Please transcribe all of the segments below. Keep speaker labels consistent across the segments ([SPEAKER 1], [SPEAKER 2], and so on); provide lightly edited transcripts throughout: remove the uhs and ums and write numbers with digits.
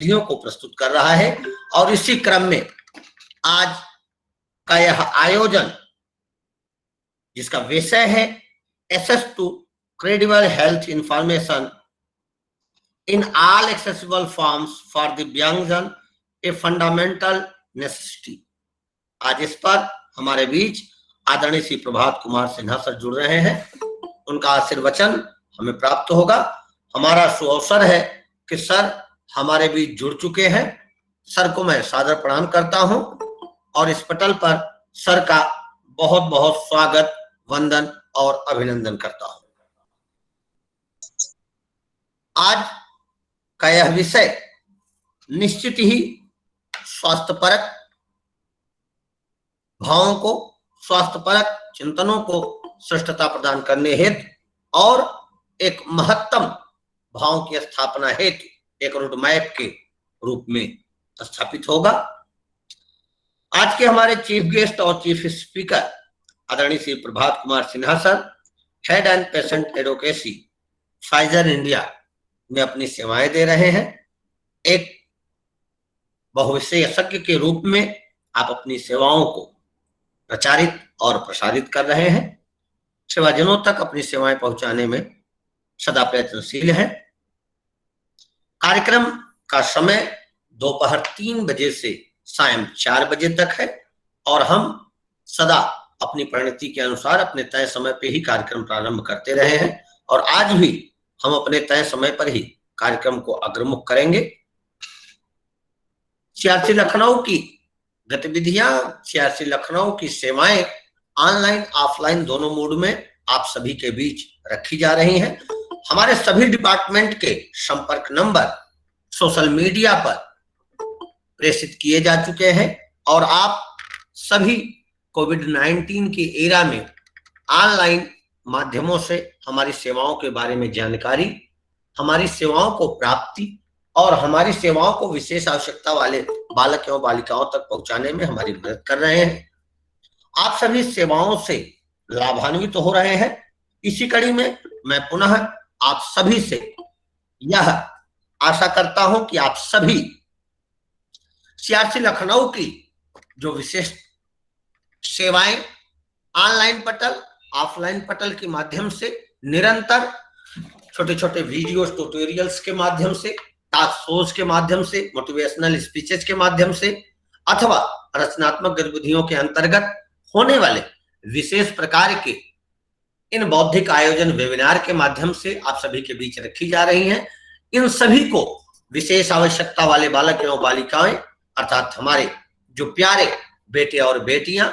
[SPEAKER 1] गतिविधियों को प्रस्तुत कर रहा है। और इसी क्रम में आज का यह आयोजन, जिसका विषय है access to credible health information in all accessible forms for दिव्यांगजन ए फंडामेंटल नेसेसिटी। आज इस पर हमारे बीच आदरणीय श्री प्रभात कुमार सिन्हा सर जुड़ रहे हैं। उनका आशीर्वचन हमें प्राप्त होगा। हमारा सुअवसर है कि सर हमारे बीच जुड़ चुके हैं। सर को मैं सादर प्रणाम करता हूं और इस पटल पर सर का बहुत बहुत स्वागत, वंदन और अभिनंदन करता हूं। आज का यह विषय निश्चित ही स्वास्थ्यपरक भावों को, स्वास्थ्यपरक चिंतनों को श्रेष्ठता प्रदान करने हेतु और एक महत्तम भावों की स्थापना हेतु एक रोड मैप के रूप में स्थापित होगा। आज के हमारे चीफ गेस्ट और चीफ स्पीकर आदरणीय Shri Prabhat Kumar Sinha sir, head and patient advocacy Pfizer India में अपनी सेवाएं दे रहे हैं। एक बहुविशेषज्ञ के रूप में आप अपनी सेवाओं को प्रचारित और प्रसारित कर रहे हैं। सेवाजनों तक अपनी सेवाएं पहुंचाने में सदा प्रयत्नशील हैं। कार्यक्रम का समय दोपहर 3 बजे से सायं 4 बजे तक है और हम सदा अपनी परिणति के अनुसार अपने तय समय पे ही कार्यक्रम प्रारंभ करते रहे हैं और आज भी हम अपने तय समय पर ही कार्यक्रम को अग्रमुख करेंगे। सीआरसी लखनऊ की गतिविधियां, सीआरसी लखनऊ की सेवाएं ऑनलाइन ऑफलाइन दोनों मोड में आप सभी के बीच रखी जा रही हैं। हमारे सभी डिपार्टमेंट के संपर्क नंबर सोशल मीडिया पर प्रेषित किए जा चुके हैं और आप सभी कोविड-19 की एरा में ऑनलाइन माध्यमों से हमारी सेवाओं के बारे में जानकारी, हमारी सेवाओं को प्राप्ति और हमारी सेवाओं को विशेष आवश्यकता वाले बालक एवं बालिकाओं तक पहुंचाने में हमारी मदद कर रहे हैं। आप सभी सेवाओं से लाभान्वित हो रहे हैं। इसी कड़ी में मैं पुनः आप सभी से यह आशा करता हूं कि आप सभी सीआरसी लखनऊ की जो विशेष सेवाएं ऑनलाइन पटल, ऑफलाइन पटल के माध्यम से निरंतर छोटे छोटे वीडियो ट्यूटोरियल्स के माध्यम से, टॉक शोज के माध्यम से, मोटिवेशनल स्पीचेस के माध्यम से अथवा रचनात्मक गतिविधियों के अंतर्गत होने वाले विशेष प्रकार के इन बौद्धिक आयोजन वेबिनार के माध्यम से आप सभी के बीच रखी जा रही हैं। इन सभी को विशेष आवश्यकता वाले बालक एवं बालिकाएं अर्थात हमारे जो प्यारे बेटे और बेटियां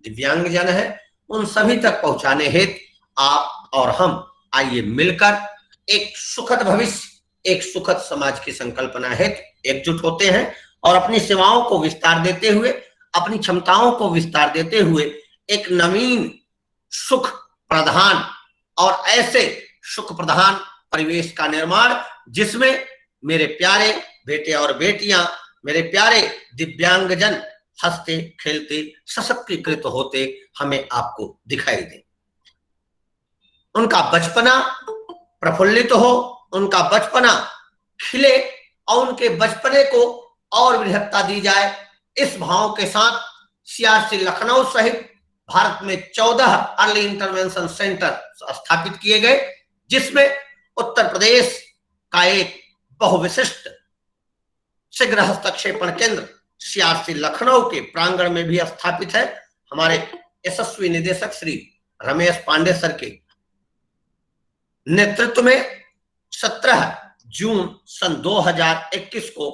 [SPEAKER 1] दिव्यांगजन हैं, उन सभी तक पहुंचाने हेतु आप और हम आइए मिलकर एक सुखद भविष्य, एक सुखद समाज की संकल्पना हेतु एकजुट होते हैं और अपनी सेवाओं को विस्तार देते हुए, अपनी क्षमताओं को विस्तार देते हुए एक नवीन सुख प्रधान और ऐसे सुख प्रधान परिवेश का निर्माण जिसमें मेरे प्यारे बेटे और बेटियां, मेरे प्यारे दिव्यांगजन हंसते खेलते सशक्तिकृत होते हमें आपको दिखाई दे। उनका बचपना प्रफुल्लित हो, उनका बचपना खिले और उनके बचपने को और वृहत्ता दी जाए, इस भाव के साथ सीआरसी लखनऊ सहित भारत में 14 अर्ली इंटरवेंशन सेंटर स्थापित किए गए, जिसमें उत्तर प्रदेश का एक बहुविशिष्ट शीघ्र हस्तक्षेपण केंद्र सीआरसी लखनऊ के प्रांगण में भी स्थापित है। हमारे यशस्वी निदेशक श्री रमेश पांडे सर के नेतृत्व में 17 जून सन 2021 को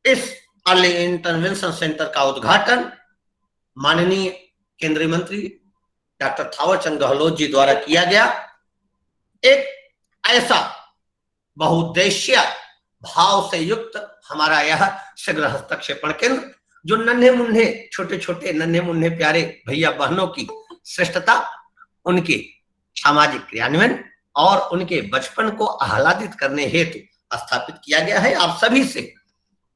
[SPEAKER 1] इस अर्ली इंटरवेंशन सेंटर का उद्घाटन माननीय केंद्रीय मंत्री डॉक्टर थावरचंद गहलोत जी द्वारा किया गया। एक ऐसा बहुउद्देश्य भाव से युक्त हमारा यह शीघ्र हस्तक्षेपण केंद्र, जो नन्हे मुन्ने छोटे छोटे नन्हे मुन्ने प्यारे भैया बहनों की श्रेष्ठता, उनके सामाजिक क्रियान्वयन और उनके बचपन को आह्लादित करने हेतु स्थापित किया गया है। आप सभी से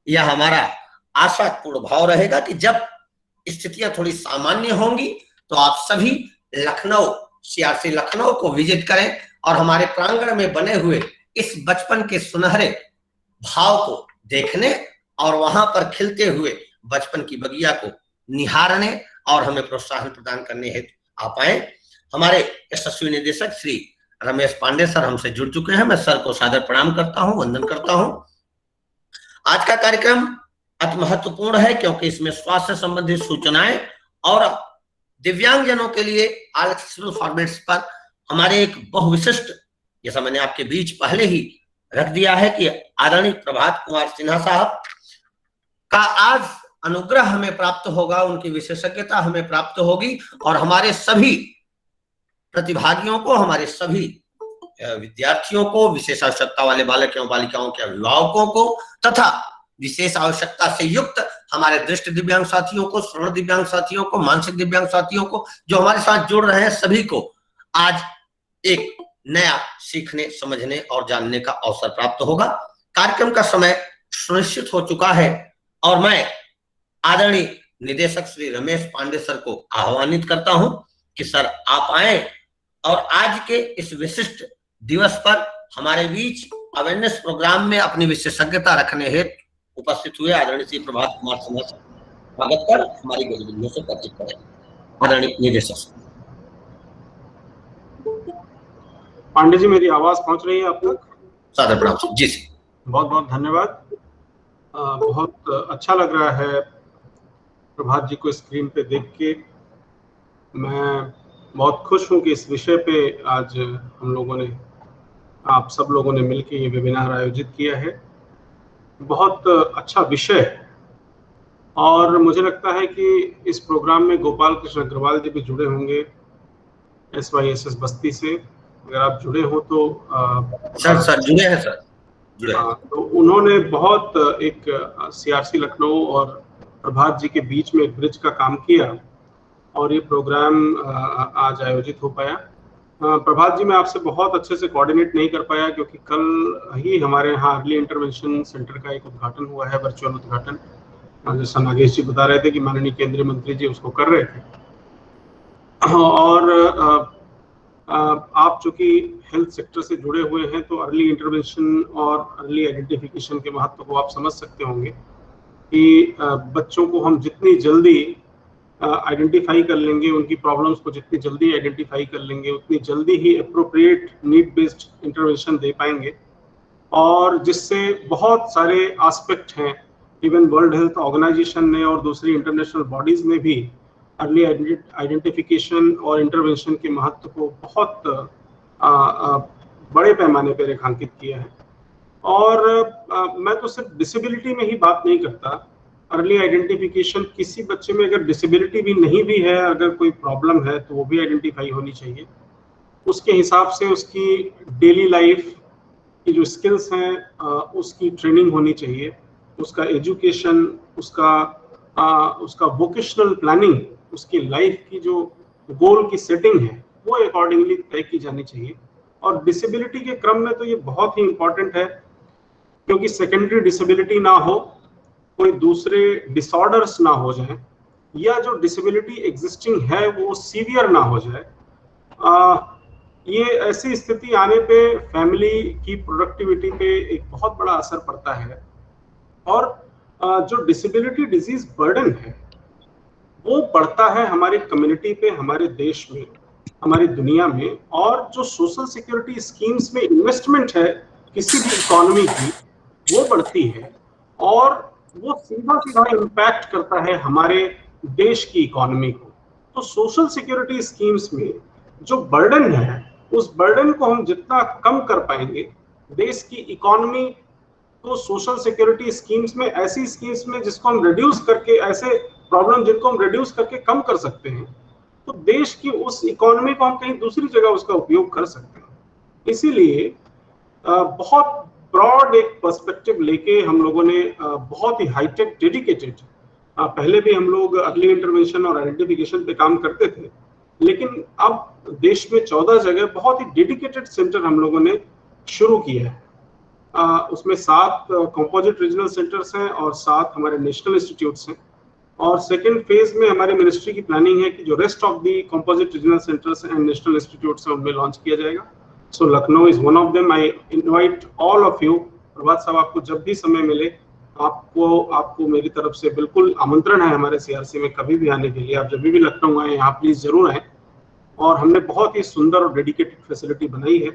[SPEAKER 1] यह हमारा आशापूर्ण भाव रहेगा कि जब स्थितियां थोड़ी सामान्य होंगी तो आप सभी लखनऊ, सीआरसी लखनऊ को विजिट करें और हमारे प्रांगण में बने हुए इस बचपन के सुनहरे भाव को देखने और वहां पर खिलते हुए बचपन की बगिया को निहारने और हमें प्रोत्साहन प्रदान करने हेतु आप आए। हमारे यशस्वी निदेशक श्री रमेश पांडे सर हमसे जुड़ चुके हैं। मैं सर को सादर प्रणाम करता हूं, वंदन करता हूं। आज का कार्यक्रम अति महत्वपूर्ण है क्योंकि इसमें स्वास्थ्य संबंधी सूचनाएं और दिव्यांगजनों के लिए ऑल एक्सेसिबल फॉर्मेट्स पर हमारे एक बहुविशिष्ट, जैसा मैंने आपके बीच पहले ही रख दिया है कि आदरणीय प्रभात कुमार सिन्हा साहब का आज अनुग्रह हमें प्राप्त होगा, उनकी विशेषज्ञता हमें प्राप्त होगी और हमारे सभी प्रतिभागियों को, हमारे सभी विद्यार्थियों को, विशेष आवश्यकता वाले बालक एवं बालिकाओं के अभिभावकों को तथा विशेष आवश्यकता से युक्त हमारे दृष्टि दिव्यांग साथियों को, श्रवण दिव्यांग साथियों को, मानसिक दिव्यांग साथियों को जो हमारे साथ जुड़ रहे हैं, सभी को आज एक नया सीखने, समझने और जानने का अवसर प्राप्त होगा। कार्यक्रम का समय सुनिश्चित हो चुका है और मैं आदरणीय निदेशक श्री रमेश पांडे सर को आह्वानित करता हूं कि सर आप आए और आज के इस विशिष्ट दिवस पर हमारे बीच अवेयरनेस प्रोग्राम में अपनी विशेषज्ञता रखने हेतु उपस्थित हुए आदरणीय श्री प्रभात कुमार सिन्हा स्वागत कर हमारी गतिविधियों से परिचित करें। आदरणीय निदेशक
[SPEAKER 2] पांडे जी, मेरी आवाज पहुंच रही है आप तक?
[SPEAKER 1] सादर प्रणाम जी जी।
[SPEAKER 2] बहुत बहुत धन्यवाद। बहुत अच्छा लग रहा है प्रभात जी को स्क्रीन पे देख के। मैं बहुत खुश हूं कि इस विषय पे आज हम लोगों ने, आप सब लोगों ने मिलकर ये वेबिनार आयोजित किया है। बहुत अच्छा विषय है और मुझे लगता है कि इस प्रोग्राम में गोपाल कृष्ण अग्रवाल जी भी जुड़े होंगे SYSS बस्ती से। अगर आप जुड़े हो तो
[SPEAKER 1] सर जुड़े हैं सर, जुड़े हैं।
[SPEAKER 2] तो उन्होंने बहुत एक CRC लखनऊ और प्रभात जी के बीच में एक ब्रिज का काम किया और ये प्रोग्राम आज आयोजित हो पाया। प्रभात जी, मैं आपसे बहुत अच्छे से कोऑर्डिनेट नहीं कर पाया क्योंकि कल ही हमारे यहाँ अर्ली इंटरवेंशन सेंटर का एक उद्घाटन हुआ है, वर्चुअल उद्घाटन। जैसा नागेश जी बता रहे थे कि माननीय केंद्रीय मंत्री जी उसको कर रहे थे और आप चूंकि हेल्थ सेक्टर से जुड़े हुए हैं तो अर्ली इंटरवेंशन और अर्ली आइडेंटिफिकेशन के महत्व को आप समझ सकते होंगे कि बच्चों को हम जितनी जल्दी आइडेंटिफाई कर लेंगे, उनकी प्रॉब्लम्स को जितनी जल्दी आइडेंटिफाई कर लेंगे, उतनी जल्दी ही अप्रोप्रिएट नीड बेस्ड इंटरवेंशन दे पाएंगे और जिससे बहुत सारे एस्पेक्ट हैं। इवन वर्ल्ड हेल्थ ऑर्गेनाइजेशन ने और दूसरी इंटरनेशनल बॉडीज ने भी अर्ली आइडेंटिफिकेशन और इंटरवेंशन के महत्व को बहुत बड़े पैमाने पर रेखांकित किया है। और मैं तो सिर्फ डिसेबिलिटी में ही बात नहीं करता। अर्ली आइडेंटिफिकेशन, किसी बच्चे में अगर डिसेबिलिटी भी नहीं भी है, अगर कोई प्रॉब्लम है तो वो भी आइडेंटिफाई होनी चाहिए। उसके हिसाब से उसकी डेली लाइफ की जो स्किल्स हैं उसकी ट्रेनिंग होनी चाहिए, उसका एजुकेशन, उसका वोकेशनल प्लानिंग, उसकी लाइफ की जो गोल की सेटिंग है वो अकॉर्डिंगली तय की जानी चाहिए। और डिसेबिलिटी के क्रम में तो ये बहुत ही इंपॉर्टेंट है क्योंकि सेकेंडरी डिसेबिलिटी ना हो, कोई दूसरे डिसऑर्डर्स ना हो जाए या जो डिसेबिलिटी एग्जिस्टिंग है वो सीवियर ना हो जाए। ये ऐसी स्थिति आने पे फैमिली की प्रोडक्टिविटी पे एक बहुत बड़ा असर पड़ता है और जो डिसेबिलिटी डिजीज बर्डन है वो बढ़ता है हमारी कम्युनिटी पे, हमारे देश में, हमारी दुनिया में। और जो सोशल सिक्योरिटी स्कीम्स में इन्वेस्टमेंट है किसी भी इकोनॉमी की वो बढ़ती है और वो सीधा सीधा इम्पैक्ट करता है हमारे देश की इकोनॉमी को। तो सोशल सिक्योरिटी स्कीम्स में जो बर्डन है उस बर्डन को हम जितना कम कर पाएंगे, देश की इकोनॉमी को सोशल सिक्योरिटी स्कीम्स में, ऐसी स्कीम्स में जिसको हम रिड्यूस करके, ऐसे प्रॉब्लम जिनको हम रिड्यूस करके कम कर सकते हैं, तो देश की उस इकोनॉमी को हम कहीं दूसरी जगह उसका उपयोग कर सकते हैं। इसीलिए बहुत ब्रॉड एक पर्सपेक्टिव लेके हम लोगों ने बहुत ही हाईटेक डेडिकेटेड, पहले भी हम लोग अर्ली इंटरवेंशन और आइडेंटिफिकेशन पे काम करते थे, लेकिन अब देश में 14 जगह बहुत ही डेडिकेटेड सेंटर हम लोगों ने शुरू किया है। उसमें 7 कंपोजिट रीजनल सेंटर्स हैं और 7 हमारे नेशनल इंस्टीट्यूट्स हैं। और सेकेंड फेज में हमारे मिनिस्ट्री की प्लानिंग है कि जो rest of the composite regional centres and national institutes हैं उनमें लॉन्च किया जाएगा। So Lucknow is one of them. I invite all of you. Prabhat साहब, आपको जब भी समय मिले आपको मेरी तरफ से बिल्कुल आमंत्रण है हमारे सीआरसी में कभी भी आने के लिए। आप जब भी लखनऊ आए यहाँ प्लीज जरूर आए। और हमने बहुत ही सुंदर और डेडिकेटेड फैसिलिटी बनाई है।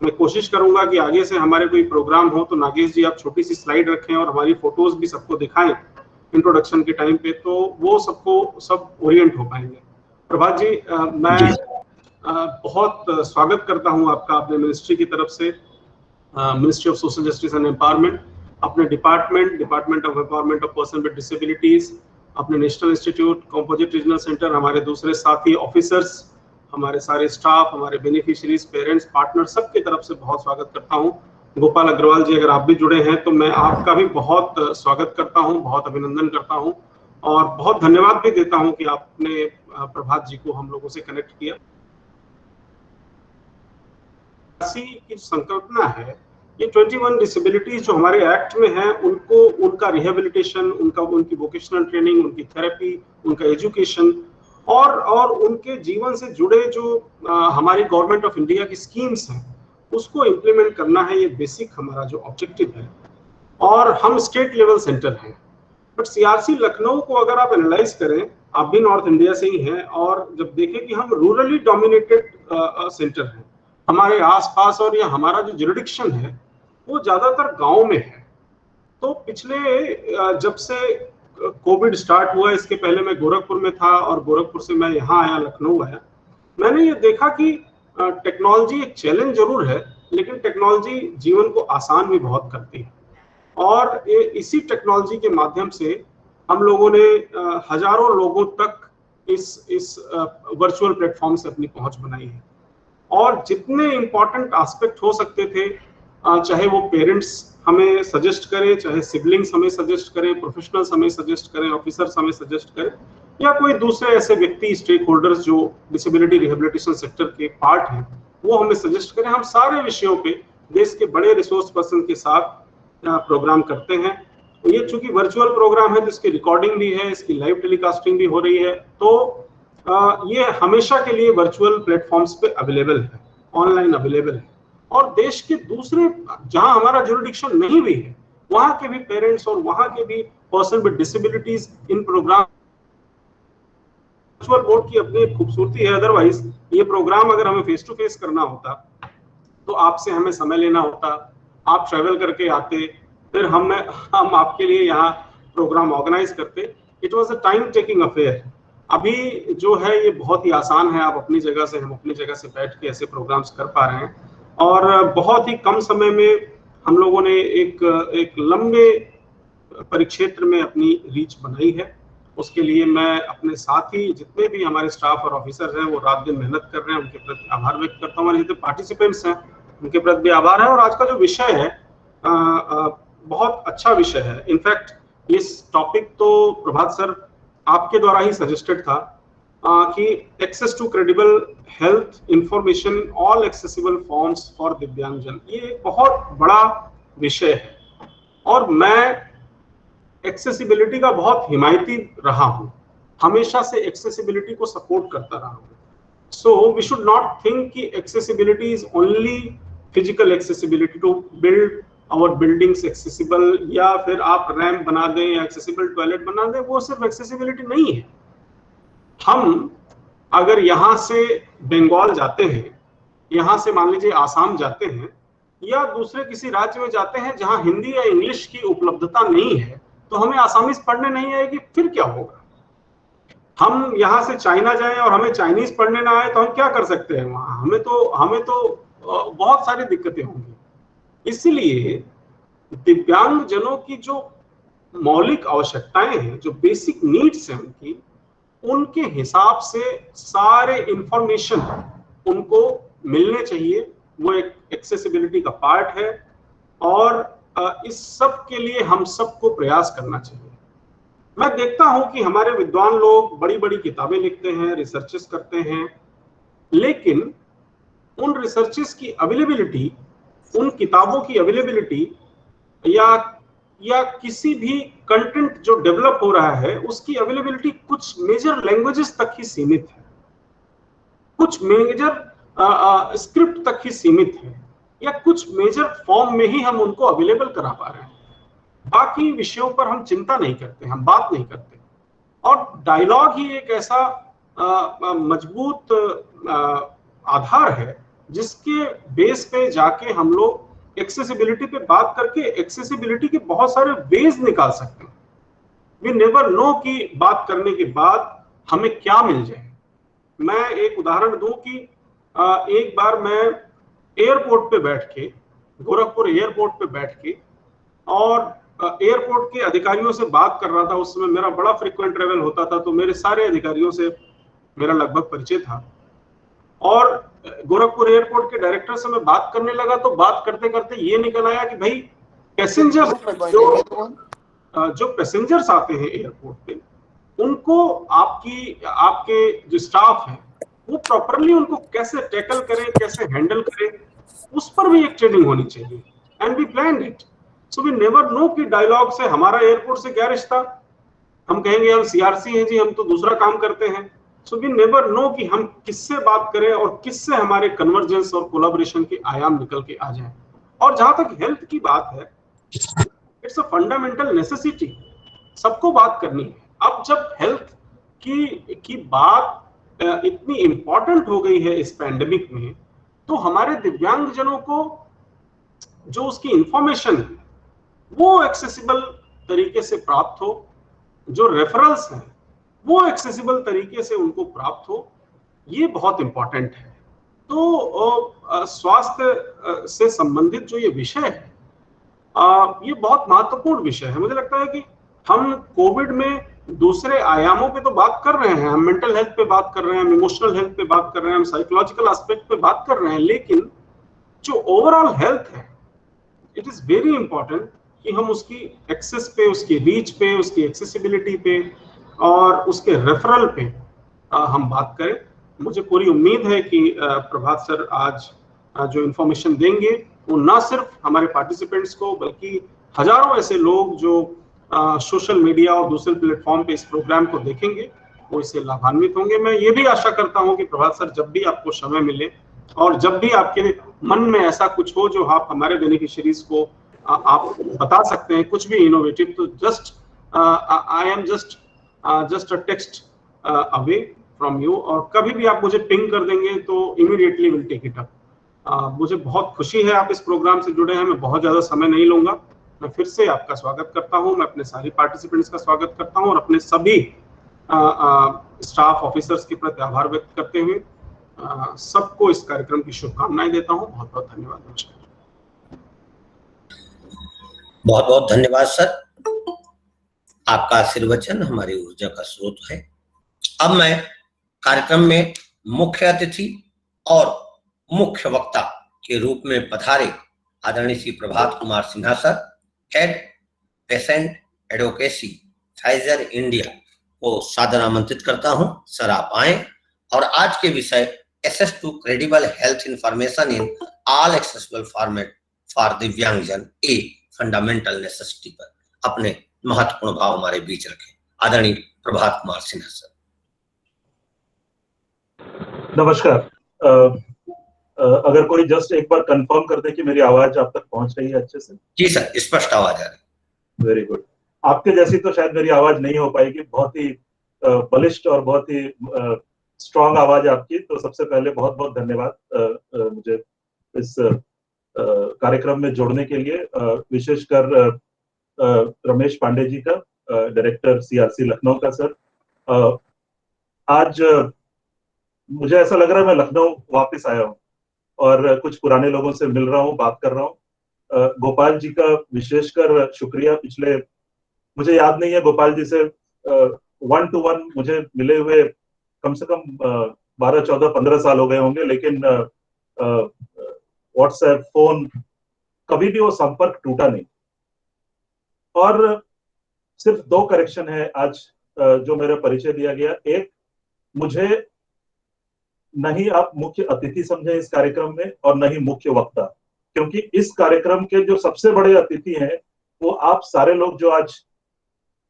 [SPEAKER 2] मैं कोशिश करूंगा कि आगे से हमारे कोई प्रोग्राम हो तो नागेश जी आप छोटी सी स्लाइड रखें और हमारी फोटोज भी सबको दिखाएं इंट्रोडक्शन के टाइम पे, तो वो सबको सब ओरिएंट हो पाएंगे। प्रभात जी, मैं बहुत स्वागत करता हूं आपका अपने मिनिस्ट्री की तरफ से, ministry of social justice and empowerment, अपने department of empowerment of person with disabilities, अपने national institute, composite regional centre, हमारे दूसरे साथी ऑफिसर्स, हमारे सारे स्टाफ, हमारे बेनिफिशियरीज, पेरेंट्स, पार्टनर, सबकी तरफ से बहुत स्वागत करता हूं। गोपाल अग्रवाल जी, अगर आप भी जुड़े हैं तो मैं आपका भी बहुत स्वागत करता हूं, बहुत अभिनंदन करता हूं और बहुत धन्यवाद भी देता हूं कि आपने प्रभात जी को हम लोगों से कनेक्ट किया। की संकल्पना है ये 21 डिसेबिलिटीज जो हमारे एक्ट में है उनको, उनका रिहेबिलिटेशन, उनकी वोकेशनल ट्रेनिंग, उनकी थेरेपी, उनका एजुकेशन और उनके जीवन से जुड़े जो हमारी गवर्नमेंट ऑफ इंडिया की स्कीम्स हैं उसको इम्प्लीमेंट करना है। ये बेसिक हमारा जो ऑब्जेक्टिव है। और हम स्टेट लेवल सेंटर हैं, बट सीआरसी लखनऊ को अगर आप एनालाइज करें, आप भी नॉर्थ इंडिया से ही हैं, और जब देखें कि हम रूरली डोमिनेटेड सेंटर हैं, हमारे आसपास और ये हमारा जो जुरिडिक्शन है वो ज्यादातर गांव में है। तो पिछले जब से कोविड स्टार्ट हुआ, इसके पहले मैं गोरखपुर में था और गोरखपुर से मैं यहाँ आया, लखनऊ आया, मैंने ये देखा कि टेक्नोलॉजी एक चैलेंज जरूर है, लेकिन टेक्नोलॉजी जीवन को आसान भी बहुत करती है। और इसी टेक्नोलॉजी के माध्यम से हम लोगों ने हजारों लोगों तक इस वर्चुअल प्लेटफॉर्म से अपनी पहुंच बनाई है। और जितने इम्पोर्टेंट एस्पेक्ट हो सकते थे, चाहे वो पेरेंट्स हमें सजेस्ट करें, चाहे सिबलिंग्स हमें सजेस्ट करें, प्रोफेशनल्स हमें सजेस्ट करें, ऑफिसर्स हमें सजेस्ट करें, या कोई दूसरे ऐसे व्यक्ति, स्टेक होल्डर्स जो डिसेबिलिटी रिहेबिलिटेशन सेक्टर के पार्ट हैं, वो हमें सजेस्ट करें, हम सारे विषयों पे देश के बड़े रिसोर्स पर्सन के साथ प्रोग्राम करते हैं। ये चूंकि वर्चुअल प्रोग्राम है तो इसकी रिकॉर्डिंग भी है, इसकी लाइव टेलीकास्टिंग भी हो रही है, तो ये हमेशा के लिए वर्चुअल प्लेटफॉर्म्स पे अवेलेबल है, ऑनलाइन अवेलेबल है। और देश के दूसरे जहां हमारा जुरिडिक्शन नहीं भी है, वहां के भी पेरेंट्स और वहां के भी person with disabilities in program, virtual board की अपनी एक खूबसूरती है। अदरवाइज ये प्रोग्राम अगर हमें फेस टू फेस करना होता तो आपसे हमें समय लेना होता, आप ट्रेवल करके आते, फिर हम आपके लिए यहाँ प्रोग्राम ऑर्गेनाइज करते। It was a time taking affair. अभी जो है ये बहुत ही आसान है, आप अपनी जगह से, हम अपनी जगह से बैठ के ऐसे प्रोग्राम्स कर पा रहे हैं और बहुत ही कम समय में हम लोगों ने एक लंबे परिक्षेत्र में अपनी रीच बनाई है। उसके लिए मैं अपने साथी जितने भी हमारे स्टाफ और ऑफिसर हैं वो रात दिन मेहनत कर रहे हैं, उनके प्रति आभार व्यक्त करता हूँ। और जितने पार्टिसिपेंट्स हैं उनके प्रति भी आभार है। और आज का जो विषय है बहुत अच्छा विषय है। इनफैक्ट इस टॉपिक तो प्रभात सर आपके द्वारा ही सजेस्टेड था कि access to credible health information all accessible forms for दिव्यांगजन, ये एक बहुत बड़ा विषय है और मैं एक्सेसिबिलिटी का बहुत हिमायती रहा हूं, हमेशा से एक्सेसिबिलिटी को सपोर्ट करता रहा हूं। So we should not think कि accessibility is only physical accessibility to build our buildings accessible, या फिर आप रैंप बना दें या एक्सेसिबल टॉयलेट बना दें, वो सिर्फ एक्सेसिबिलिटी नहीं है। हम अगर यहाँ से बंगाल जाते हैं, यहाँ से मान लीजिए आसाम जाते हैं या दूसरे किसी राज्य में जाते हैं जहाँ हिंदी या इंग्लिश की उपलब्धता नहीं है, तो हमें आसामीज पढ़ने नहीं आएगी, फिर क्या होगा? हम यहाँ से चाइना जाएं और हमें चाइनीज पढ़ने ना आए तो हम क्या कर सकते हैं वहां? हमें तो बहुत सारी दिक्कतें होंगी। इसलिए दिव्यांग जनों की जो मौलिक आवश्यकताएं हैं, जो बेसिक नीड्स हैं उनके हिसाब से सारे इंफॉर्मेशन उनको मिलने चाहिए। वो एक एक्सेसिबिलिटी का पार्ट है और इस सब के लिए हम सबको प्रयास करना चाहिए। मैं देखता हूं कि हमारे विद्वान लोग बड़ी बड़ी किताबें लिखते हैं, रिसर्चेस करते हैं, लेकिन उन रिसर्चेस की अवेलेबिलिटी, उन किताबों की अवेलेबिलिटी या किसी भी कंटेंट जो डेवलप हो रहा है उसकी अवेलेबिलिटी कुछ मेजर लैंग्वेजेस तक ही सीमित है, कुछ मेजर स्क्रिप्ट तक ही सीमित है, या कुछ मेजर फॉर्म में ही हम उनको अवेलेबल करा पा रहे हैं। बाकी विषयों पर हम चिंता नहीं करते, हम बात नहीं करते। और डायलॉग ही एक ऐसा मजबूत आधार है जिसके बेस पे जाके हम लोग एक्सेसिबिलिटी पे बात करके एक्सेसिबिलिटी के बहुत सारे वेज निकाल सकते हैं। वी नेवर नो कि बात करने के बाद हमें क्या मिल जाए। मैं एक उदाहरण दूं कि एक बार मैं एयरपोर्ट पे बैठ के, गोरखपुर एयरपोर्ट पे बैठ के, और एयरपोर्ट के अधिकारियों से बात कर रहा था। उस समय मेरा बड़ा फ्रीक्वेंट ट्रेवल होता था, तो मेरे सारे अधिकारियों से मेरा लगभग परिचय था। और गोरखपुर एयरपोर्ट के डायरेक्टर से मैं बात करने लगा, तो बात करते करते ये निकल आया कि भाई पैसेंजर जो पैसेंजर्स आते हैं एयरपोर्ट पे, उनको आपके जो स्टाफ है वो प्रॉपरली उनको कैसे टैकल करे, कैसे हैंडल करे, उस पर भी एक ट्रेनिंग होनी चाहिए। And we plan it. So we never know कि डायलॉग से हमारा एयरपोर्ट से क्या रिश्ता। हम कहेंगे हम सीआरसी हैं जी, हम तो दूसरा काम करते हैं। सो वी नेवर नो कि हम किससे बात करें और किससे हमारे कन्वर्जेंस और कोलैबोरेशन के आयाम निकल के आ जाएं। और जहां तक हेल्थ की बात है, इट्स अ फंडामेंटल नेसेसिटी, सबको बात करनी है। अब जब हेल्थ की बात इतनी इंपॉर्टेंट हो गई है इस पैंडेमिक में, तो हमारे दिव्यांगजनों को जो उसकी इंफॉर्मेशन है वो एक्सेसिबल तरीके से प्राप्त हो, जो रेफरल्स हैं वो एक्सेसिबल तरीके से उनको प्राप्त हो, ये बहुत इंपॉर्टेंट है। तो स्वास्थ्य से संबंधित जो ये विषय है, ये बहुत महत्वपूर्ण विषय है। मुझे लगता है कि हम कोविड में दूसरे आयामों पे तो बात कर रहे हैं, हम मेंटल हेल्थ पे बात कर रहे हैं, हम इमोशनल हेल्थ पे बात कर रहे हैं, हम साइकोलॉजिकल एस्पेक्ट पे बात कर रहे हैं, लेकिन जो ओवरऑल हेल्थ है, इट इज वेरी इंपॉर्टेंट कि हम उसकी एक्सेस पे, उसकी रीच पे, उसकी एक्सेसिबिलिटी पे और उसके रेफरल पे हम बात करें। मुझे पूरी उम्मीद है कि प्रभात सर आज जो इंफॉर्मेशन देंगे वो ना सिर्फ हमारे पार्टिसिपेंट्स को, बल्कि हजारों ऐसे लोग जो सोशल मीडिया और दूसरे प्लेटफॉर्म पे इस प्रोग्राम को देखेंगे, वो इससे लाभान्वित होंगे। मैं ये भी आशा करता हूं कि प्रभात सर जब भी आपको समय मिले और जब भी आपके मन में ऐसा कुछ हो जो आप हमारे बेनिफिशियरीज को आप बता सकते हैं, कुछ भी इनोवेटिव, तो just I am just a text away from you, और कभी भी आप मुझे पिंग कर देंगे तो immediately will take it up. मुझे बहुत खुशी है आप इस प्रोग्राम से जुड़े हैं। मैं बहुत ज्यादा समय नहीं लूंगा। मैं फिर से आपका स्वागत करता हूं, मैं अपने सारे पार्टिसिपेंट्स का स्वागत करता हूं और अपने सभी स्टाफ ऑफिसर्स के प्रति आभार व्यक्त करते हुए सबको इस कार्यक्रम की शुभकामनाएं देता हूं। बहुत बहुत धन्यवाद। नमस्कार।
[SPEAKER 1] बहुत बहुत धन्यवाद सर, आपका आशीर्वचन हमारी ऊर्जा का स्रोत है। अब मैं कार्यक्रम में मुख्य अतिथि और मुख्य वक्ता के रूप में पधारे आदरणीय Shri Prabhat Kumar Sinha sir, head patient advocacy Pfizer India को सादर आमंत्रित करता हूं। सर आप आए और आज के विषय access to credible health information in all accessible format for दिव्यांगजन ए फंडामेंटल नेसेसिटी पर अपने महत्वपूर्ण भाव हमारे बीच रखे। आदरणीय प्रभात कुमार सिन्हा सर।
[SPEAKER 3] नमस्कार। अगर कोई जस्ट एक बार कंफर्म कर दे कि मेरी आवाज आप तक पहुंच रही है अच्छे से।
[SPEAKER 1] जी सर, स्पष्ट आवाज आ रही।
[SPEAKER 3] Very good. आपके जैसी तो शायद मेरी आवाज नहीं हो पाएगी, बहुत ही बलिष्ठ और बहुत ही स्ट्रांग आवाज आपकी। तो सबसे पहले बहुत बहुत धन्यवाद मुझे इस कार्यक्रम में जोड़ने के लिए, विशेषकर रमेश पांडे जी का, डायरेक्टर सीआरसी लखनऊ का। सर आज मुझे ऐसा लग रहा है मैं लखनऊ वापस आया हूँ और कुछ पुराने लोगों से मिल रहा हूँ, बात कर रहा हूँ। गोपाल जी का विशेषकर शुक्रिया। पिछले, मुझे याद नहीं है गोपाल जी से 1 to 1 मुझे मिले हुए कम से कम 12, 14, 15 साल हो गए होंगे, लेकिन व्हाट्सएप, फोन, कभी भी वो संपर्क टूटा नहीं। और सिर्फ 2 करेक्शन है आज जो मेरा परिचय दिया गया। एक, मुझे नहीं आप मुख्य अतिथि समझे इस कार्यक्रम में और नहीं मुख्य वक्ता, क्योंकि इस कार्यक्रम के जो सबसे बड़े अतिथि हैं वो आप सारे लोग जो आज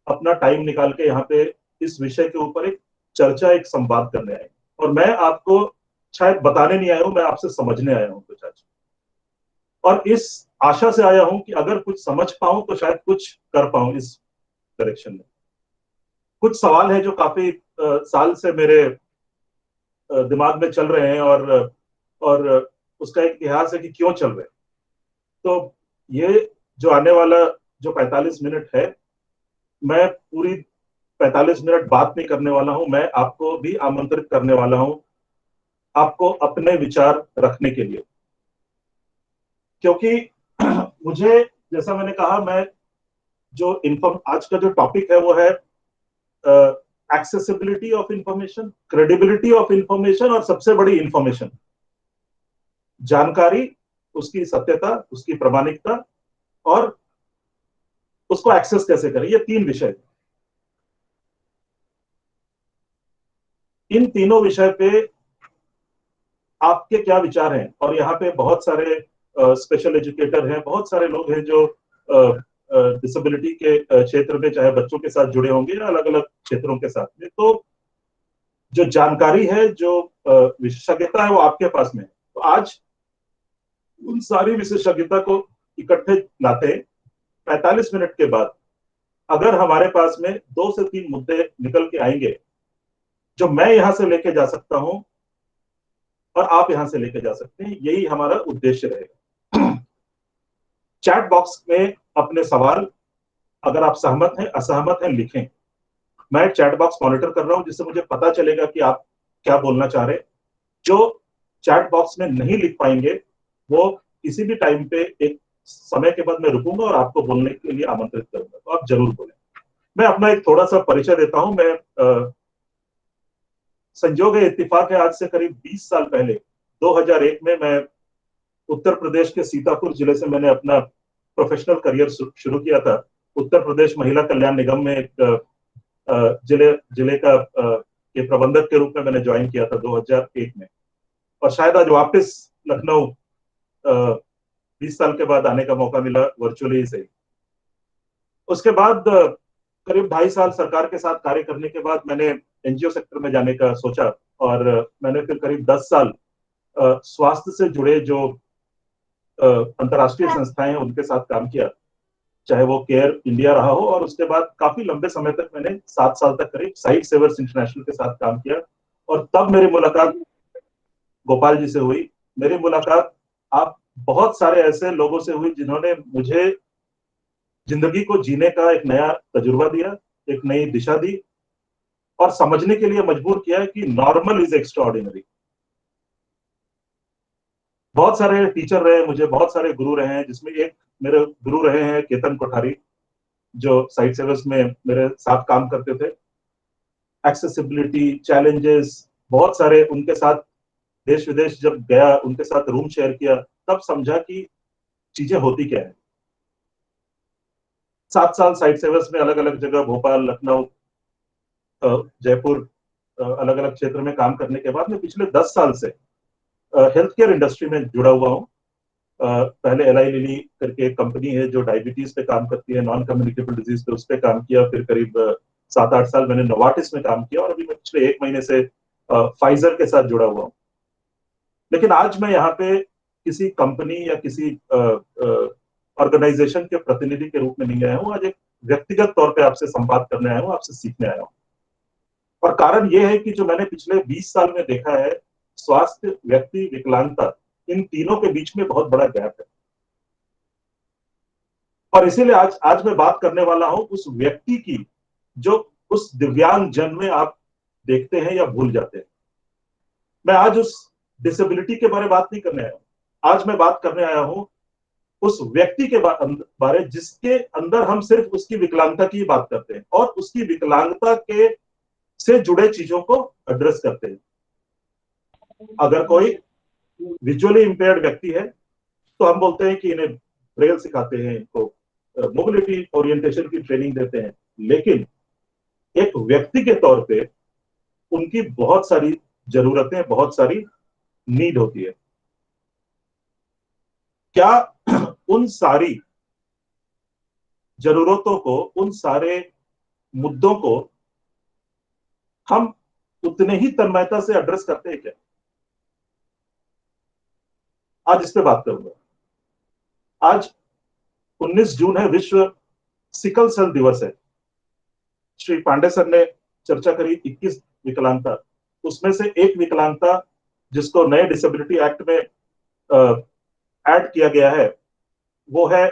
[SPEAKER 3] अपना टाइम निकाल के यहाँ पे इस विषय के ऊपर एक चर्चा, एक संवाद करने आए। और मैं आपको शायद बताने नहीं आया हूं, मैं आपसे समझने आया हूं कुछ आज। और इस आशा से आया हूं कि अगर कुछ समझ पाऊं तो शायद कुछ कर पाऊं इस डायरेक्शन में। कुछ सवाल है जो काफी साल से मेरे दिमाग में चल रहे हैं, और उसका एक इतिहास है कि क्यों चल रहे हैं। तो ये जो आने वाला जो 45 मिनट है, मैं पूरी 45 मिनट बात नहीं करने वाला हूं, मैं आपको भी आमंत्रित करने वाला हूं आपको अपने विचार रखने के लिए। क्योंकि मुझे, जैसा मैंने कहा, मैं जो आज का जो टॉपिक है वो है accessibility of information, credibility of information, और सबसे बड़ी इंफॉर्मेशन, जानकारी, उसकी सत्यता, उसकी प्रामाणिकता, और उसको एक्सेस कैसे करें। ये 3 विषय। इन तीनों विषय पे आपके क्या विचार हैं? और यहाँ पे बहुत सारे स्पेशल एजुकेटर हैं, बहुत सारे लोग हैं जो डिसेबिलिटी के क्षेत्र में, चाहे बच्चों के साथ जुड़े होंगे या अलग अलग क्षेत्रों के साथ में। तो जो जानकारी है, जो विशेषज्ञता है, वो आपके पास में है। तो आज उन सारी विशेषज्ञता को इकट्ठे लाते हैं। 45 मिनट के बाद अगर हमारे पास में 2 से 3 मुद्दे निकल के आएंगे जो मैं यहां से लेके जा सकता हूं और आप यहां से लेके जा सकते हैं, यही हमारा उद्देश्य रहेगा। चैट बॉक्स में अपने सवाल, अगर आप सहमत हैं, असहमत हैं, लिखें। मैं चैट बॉक्स मॉनिटर कर रहा हूं, जिससे मुझे पता चलेगा कि आप क्या बोलना चाह रहे हैं। जो चैट बॉक्स में नहीं लिख पाएंगे वो किसी भी टाइम पे एक समय के बाद मैं रुकूंगा और आपको बोलने के लिए आमंत्रित करूंगा, तो आप जरूर बोलें। मैं अपना एक थोड़ा सा परिचय देता हूं। मैं संजोग इत्तेफाक है, आज से करीब 20 साल पहले 2001 में मैं उत्तर प्रदेश के सीतापुर जिले से मैंने अपना प्रोफेशनल करियर शुरू किया था। उत्तर प्रदेश महिला कल्याण निगम में एक जिले का के प्रबंधक के रूप में मैंने ज्वाइन किया था 2001 में। और शायद आज वापस लखनऊ 20 साल के बाद आने का मौका मिला, वर्चुअली ही सही। उसके बाद करीब 2.5 साल सरकार के साथ कार्य करने के बाद मैंने एनजीओ सेक्टर में जाने का सोचा, और मैंने फिर करीब 10 साल स्वास्थ्य से जुड़े जो अंतर्राष्ट्रीय संस्थाएं हैं उनके साथ काम किया, चाहे वो केयर इंडिया रहा हो, और उसके बाद काफी लंबे समय तक मैंने 7 साल तक करीब साइट सेवर्स इंटरनेशनल के साथ काम किया। और तब मेरी मुलाकात गोपाल जी से हुई। मेरी मुलाकात आप बहुत सारे ऐसे लोगों से हुई जिन्होंने मुझे जिंदगी को जीने का एक नया तजुर्बा दिया, एक नई दिशा दी, और समझने के लिए मजबूर किया कि नॉर्मल इज एक्स्ट्राऑर्डिनरी। बहुत सारे टीचर रहे मुझे, बहुत सारे गुरु रहे हैं, जिसमें एक मेरे गुरु रहे हैं केतन कोठारी, जो साइट सर्विस में मेरे साथ काम करते थे। एक्सेसिबिलिटी चैलेंजेस बहुत सारे, उनके साथ देश विदेश जब गया, उनके साथ रूम शेयर किया, तब समझा कि चीजें होती क्या है। 7 साल साइट सर्विस में अलग अलग जगह, भोपाल, लखनऊ, जयपुर, अलग अलग क्षेत्र में काम करने के बाद मैं पिछले 10 साल से हेल्थ केयर इंडस्ट्री में जुड़ा हुआ हूँ। पहले एलाई लिली करके एक कंपनी है जो डायबिटीज पे काम करती है, नॉन कम्युनिकेबल डिजीज पे, उस पे काम किया। फिर करीब 7-8 साल मैंने नोवार्टिस में काम किया, और अभी मैं पिछले 1 महीने से फाइजर के साथ जुड़ा हुआ हूँ। लेकिन आज मैं यहाँ पे किसी कंपनी या किसी ऑर्गेनाइजेशन के प्रतिनिधि के रूप में नहीं आया हूँ। आज एक व्यक्तिगत तौर पे आपसे संवाद करने आया हूँ, आपसे सीखने आया हूँ। और कारण यह है कि जो मैंने पिछले 20 साल में देखा है, स्वास्थ्य, व्यक्ति, विकलांगता, इन तीनों के बीच में बहुत बड़ा गैप है। और इसीलिए आज मैं बात करने वाला हूं उस व्यक्ति की जो उस दिव्यांग जन में आप देखते हैं या भूल जाते हैं। मैं आज उस डिसेबिलिटी के बारे में बात नहीं करने आया हूं। आज मैं बात करने आया हूं उस व्यक्ति के बारे जिसके अंदर हम सिर्फ उसकी विकलांगता की बात करते हैं और उसकी विकलांगता के से जुड़े चीजों को एड्रेस करते हैं। अगर कोई विजुअली इंपेयर्ड व्यक्ति है तो हम बोलते हैं कि इन्हें ब्रेल सिखाते हैं, इनको मोबिलिटी ओरिएंटेशन की ट्रेनिंग देते हैं। लेकिन एक व्यक्ति के तौर पे उनकी बहुत सारी जरूरतें, बहुत सारी नीड होती है। क्या उन सारी जरूरतों को, उन सारे मुद्दों को हम उतने ही तन्मयता से एड्रेस करते हैं क्या? आज इस पे बात करूंगा। आज 19 जून है, विश्व सिकल सेल दिवस है। श्री पांडे सर ने चर्चा करी 21 विकलांगता, उसमें से एक विकलांगता जिसको नए डिसेबिलिटी एक्ट में ऐड किया गया है वो है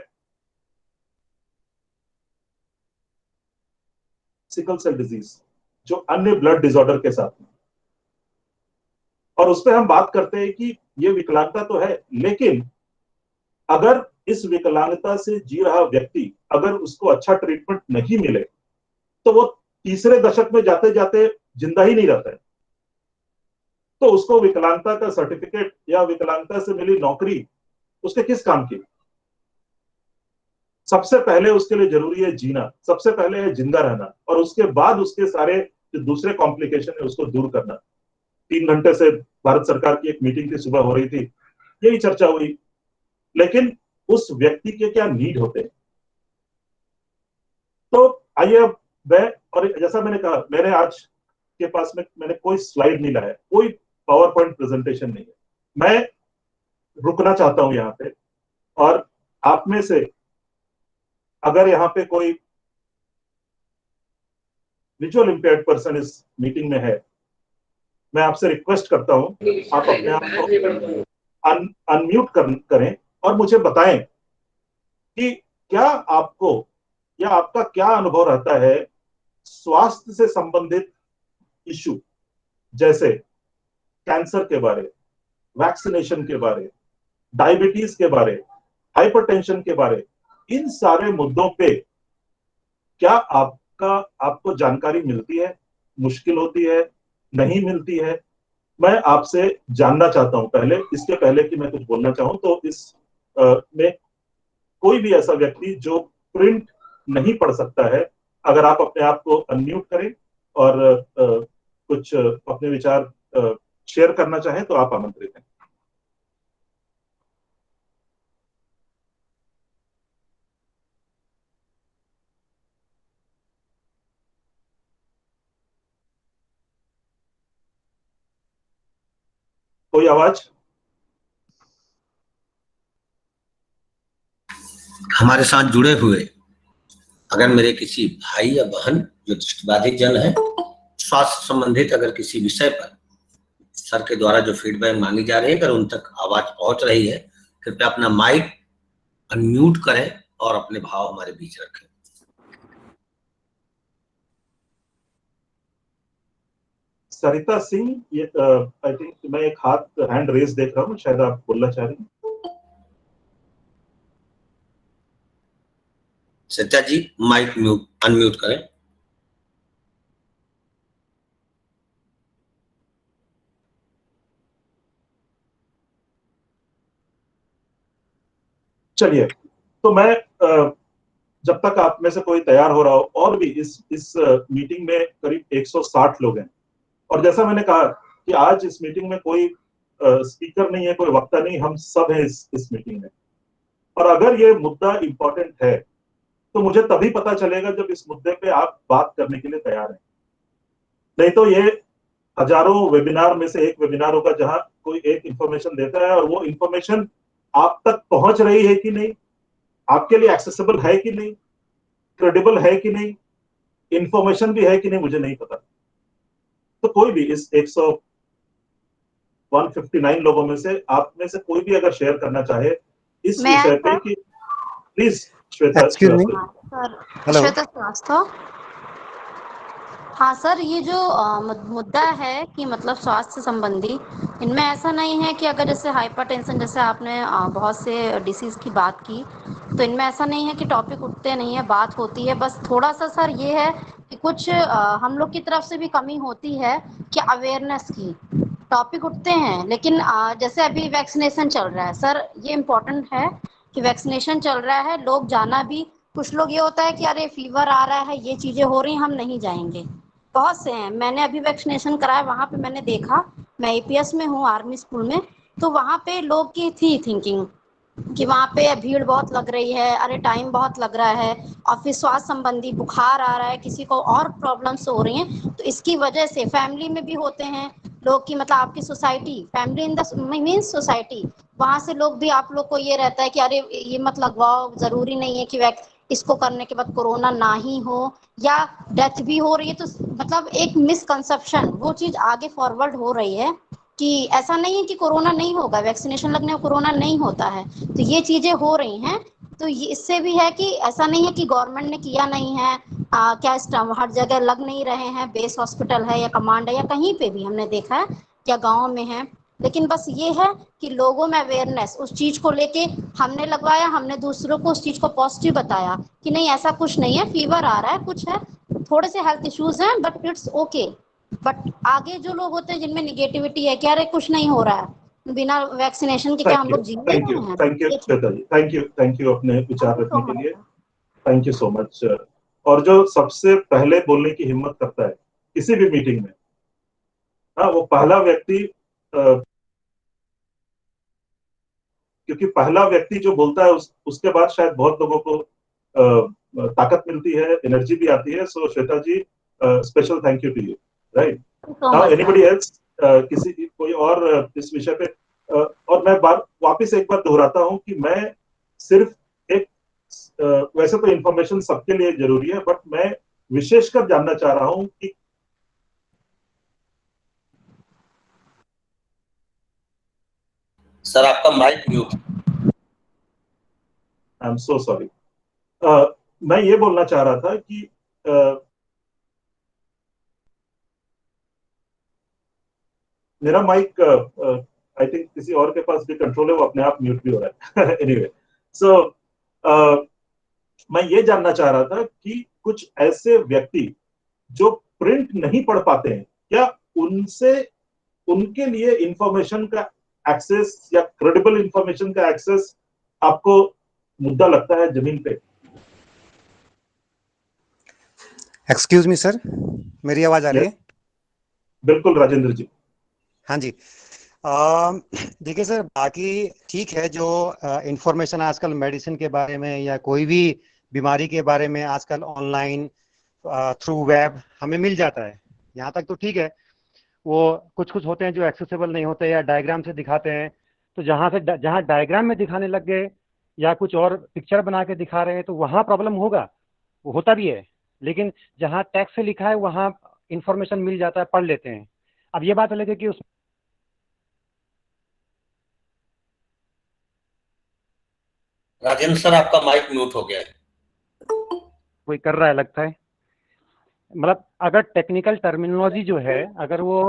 [SPEAKER 3] सिकल सेल डिजीज, जो अन्य ब्लड डिसऑर्डर के साथ में। और उस पर हम बात करते हैं कि ये विकलांगता तो है, लेकिन अगर इस विकलांगता से जी रहा व्यक्ति अगर उसको अच्छा ट्रीटमेंट नहीं मिले तो वो तीसरे दशक में जाते जाते जिंदा ही नहीं रहता है। तो उसको विकलांगता का सर्टिफिकेट या विकलांगता से मिली नौकरी उसके किस काम की? सबसे पहले उसके लिए जरूरी है जीना, सबसे पहले है जिंदा रहना, और उसके बाद उसके सारे जो दूसरे कॉम्प्लिकेशन है उसको दूर करना। 3 घंटे से भारत सरकार की एक मीटिंग थी, सुबह हो रही थी, यही चर्चा हुई। लेकिन उस व्यक्ति के क्या नीड होते हैं? तो आइए अब मैं, और जैसा मैंने कहा, मैंने आज के पास में मैंने कोई स्लाइड नहीं लाया, कोई पावर पॉइंट प्रेजेंटेशन नहीं है। मैं रुकना चाहता हूं यहाँ पे, और आप में से अगर यहाँ पे कोई विजुअल इंपेयर्ड पर्सन इस मीटिंग में है, मैं आपसे रिक्वेस्ट करता हूं आप अपने आप को अनम्यूट करें और मुझे बताएं कि क्या आपको या आपका क्या अनुभव रहता है स्वास्थ्य से संबंधित इशू, जैसे कैंसर के बारे, वैक्सीनेशन के बारे, डायबिटीज के बारे, हाइपरटेंशन के बारे। इन सारे मुद्दों पे क्या आपको जानकारी मिलती है, मुश्किल होती है, नहीं मिलती है? मैं आपसे जानना चाहता हूं। पहले, इसके पहले कि मैं कुछ बोलना चाहूं, तो इस में कोई भी ऐसा व्यक्ति जो प्रिंट नहीं पढ़ सकता है, अगर आप अपने आप को अनम्यूट करें और कुछ अपने विचार शेयर करना चाहें तो आप आमंत्रित हैं। कोई आवाज?
[SPEAKER 1] हमारे साथ जुड़े हुए अगर मेरे किसी भाई या बहन जो दृष्टिबाधित जन है, स्वास्थ्य संबंधित अगर किसी विषय पर सर के द्वारा जो फीडबैक मांगी जा रही है, अगर उन तक आवाज पहुंच रही है, कृपया अपना माइक अनम्यूट करें और अपने भाव हमारे बीच रखें।
[SPEAKER 3] सरिता सिंह, ये आई थिंक मैं एक हैंड रेज देख रहा हूँ, शायद आप बोलना चाह रही हैं।
[SPEAKER 1] सरिता जी, माइक अनम्यूट करें।
[SPEAKER 3] चलिए, तो मैं जब तक आप में से कोई तैयार हो रहा हो, और भी इस मीटिंग में करीब 160 लोग हैं, और जैसा मैंने कहा कि आज इस मीटिंग में कोई स्पीकर नहीं है, कोई वक्ता नहीं, हम सब हैं इस मीटिंग में। और अगर ये मुद्दा इंपॉर्टेंट है तो मुझे तभी पता चलेगा जब इस मुद्दे पे आप बात करने के लिए तैयार हैं। नहीं तो ये हजारों वेबिनार में से एक वेबिनार होगा जहां कोई एक इंफॉर्मेशन देता है, और वो इंफॉर्मेशन आप तक पहुंच रही है कि नहीं, आपके लिए एक्सेसिबल है कि नहीं, क्रेडिबल है कि नहीं, इंफॉर्मेशन भी है कि नहीं, मुझे नहीं पता। तो कोई भी इस 159 लोगों में से, आप में से कोई भी अगर शेयर करना चाहे इस विषय पे कि प्लीज। श्वेता
[SPEAKER 4] श्रीवास्तव। हाँ सर, ये जो मुद्दा है कि मतलब स्वास्थ्य संबंधी, इनमें ऐसा नहीं है कि अगर जैसे हाइपरटेंशन, जैसे आपने बहुत से डिसीज की बात की, तो इनमें ऐसा नहीं है कि टॉपिक उठते नहीं है, बात होती है। बस थोड़ा सा सर ये है कि कुछ हम लोग की तरफ से भी कमी होती है कि अवेयरनेस की। टॉपिक उठते हैं, लेकिन जैसे अभी वैक्सीनेशन चल रहा है सर, ये इम्पोर्टेंट है कि वैक्सीनेशन चल रहा है, लोग जाना भी। कुछ लोग ये होता है कि अरे फीवर आ रहा है, ये चीज़ें हो रही हैं, हम नहीं जाएंगे। बहुत से हैं, मैंने अभी वैक्सीनेशन कराया, वहाँ पे मैंने देखा, मैं एपीएस में हूँ, आर्मी स्कूल में, तो वहाँ पे लोग की थी थिंकिंग कि वहाँ पे भीड़ बहुत लग रही है, अरे टाइम बहुत लग रहा है, और फिर स्वास्थ्य संबंधी बुखार आ रहा है, किसी को और प्रॉब्लम्स हो रही हैं, तो इसकी वजह से फैमिली में भी होते हैं लोग की, मतलब आपकी society, family in the means society, वहां से लोग भी, आप लोग को ये रहता है कि अरे ये मत लगवाओ, जरूरी नहीं है कि इसको करने के बाद कोरोना ना ही हो या डेथ भी हो रही है। तो मतलब एक मिसकंसेप्शन वो चीज आगे फॉरवर्ड हो रही है कि ऐसा नहीं है कि कोरोना नहीं होगा, वैक्सीनेशन लगने में कोरोना नहीं होता है। तो ये चीजें हो रही हैं। तो ये इससे भी है कि ऐसा नहीं है कि गवर्नमेंट ने किया नहीं है, क्या स्टम हर जगह लग नहीं रहे हैं, बेस हॉस्पिटल है या कमांड है या कहीं पे भी हमने देखा है, या गाँव में है। लेकिन बस ये है कि लोगों में अवेयरनेस उस चीज को लेके, हमने लगवाया, हमने दूसरों को उस चीज को पॉजिटिव बताया कि नहीं ऐसा कुछ नहीं है, फीवर आ रहा है, कुछ है, थोड़े से हेल्थ इश्यूज हैं, बट इट्स ओके। बट आगे जो लोग होते हैं जिनमें निगेटिविटी है, क्या अरे कुछ नहीं हो रहा है, बिना वैक्सीनेशन के क्या हम लोग जी नहीं रहे हैं,
[SPEAKER 3] थैंक यू
[SPEAKER 4] ये चीज।
[SPEAKER 3] श्वेता जी, थैंक यू अपने विचार रखने के लिए,
[SPEAKER 4] तो
[SPEAKER 3] थैंक यू सो मच। और जो सबसे पहले बोलने की हिम्मत करता है किसी भी मीटिंग में, हाँ, वो पहला व्यक्ति, क्योंकि पहला व्यक्ति जो बोलता है उसके बाद शायद बहुत लोगों को ताकत मिलती है, एनर्जी भी आती है। So Shweta ji, special thank you to you. Right
[SPEAKER 4] so
[SPEAKER 3] now,
[SPEAKER 4] much,
[SPEAKER 3] anybody
[SPEAKER 4] sir.
[SPEAKER 3] Else, किसी कोई और इस विषय पे? और मैं वापिस एक बार दोहराता हूं कि मैं सिर्फ एक, वैसे तो इंफॉर्मेशन सबके लिए जरूरी है, बट मैं विशेषकर जानना चाह रहा हूं कि
[SPEAKER 1] सर आपका mic mute.
[SPEAKER 3] I am so sorry. मैं ये बोलना चाह रहा था कि मेरा माइक, आई थिंक किसी और के पास भी कंट्रोल है, वो अपने आप म्यूट भी हो रहा है। एनीवे, सो मैं ये जानना चाह रहा था कि कुछ ऐसे व्यक्ति जो प्रिंट नहीं पढ़ पाते हैं, क्या उनसे, उनके लिए इंफॉर्मेशन का एक्सेस या क्रेडिबल इंफॉर्मेशन का एक्सेस आपको मुद्दा लगता है जमीन पे?
[SPEAKER 5] एक्सक्यूज मी सर, मेरी आवाज आ रही है?
[SPEAKER 3] बिल्कुल राजेंद्र जी।
[SPEAKER 5] हाँ जी। देखिए सर, बाकी ठीक है, जो इंफॉर्मेशन आजकल मेडिसिन के बारे में या कोई भी बीमारी के बारे में आजकल ऑनलाइन थ्रू वेब हमें मिल जाता है, यहाँ तक तो ठीक है। वो कुछ कुछ होते हैं जो एक्सेसिबल नहीं होते या डायग्राम से दिखाते हैं, तो जहाँ डायग्राम में दिखाने लग गए या कुछ और पिक्चर बना के दिखा रहे हैं तो वहाँ प्रॉब्लम होगा, वो होता भी है। लेकिन जहाँ टेक्स्ट से लिखा है वहाँ इंफॉर्मेशन मिल जाता है, पढ़ लेते हैं। अब ये बात अलग है कि उस
[SPEAKER 1] राजेंद्र सर आपका माइक म्यूट हो गया है।
[SPEAKER 5] कोई कर रहा है लगता है, मतलब अगर टेक्निकल टर्मिनोलॉजी जो है, अगर वो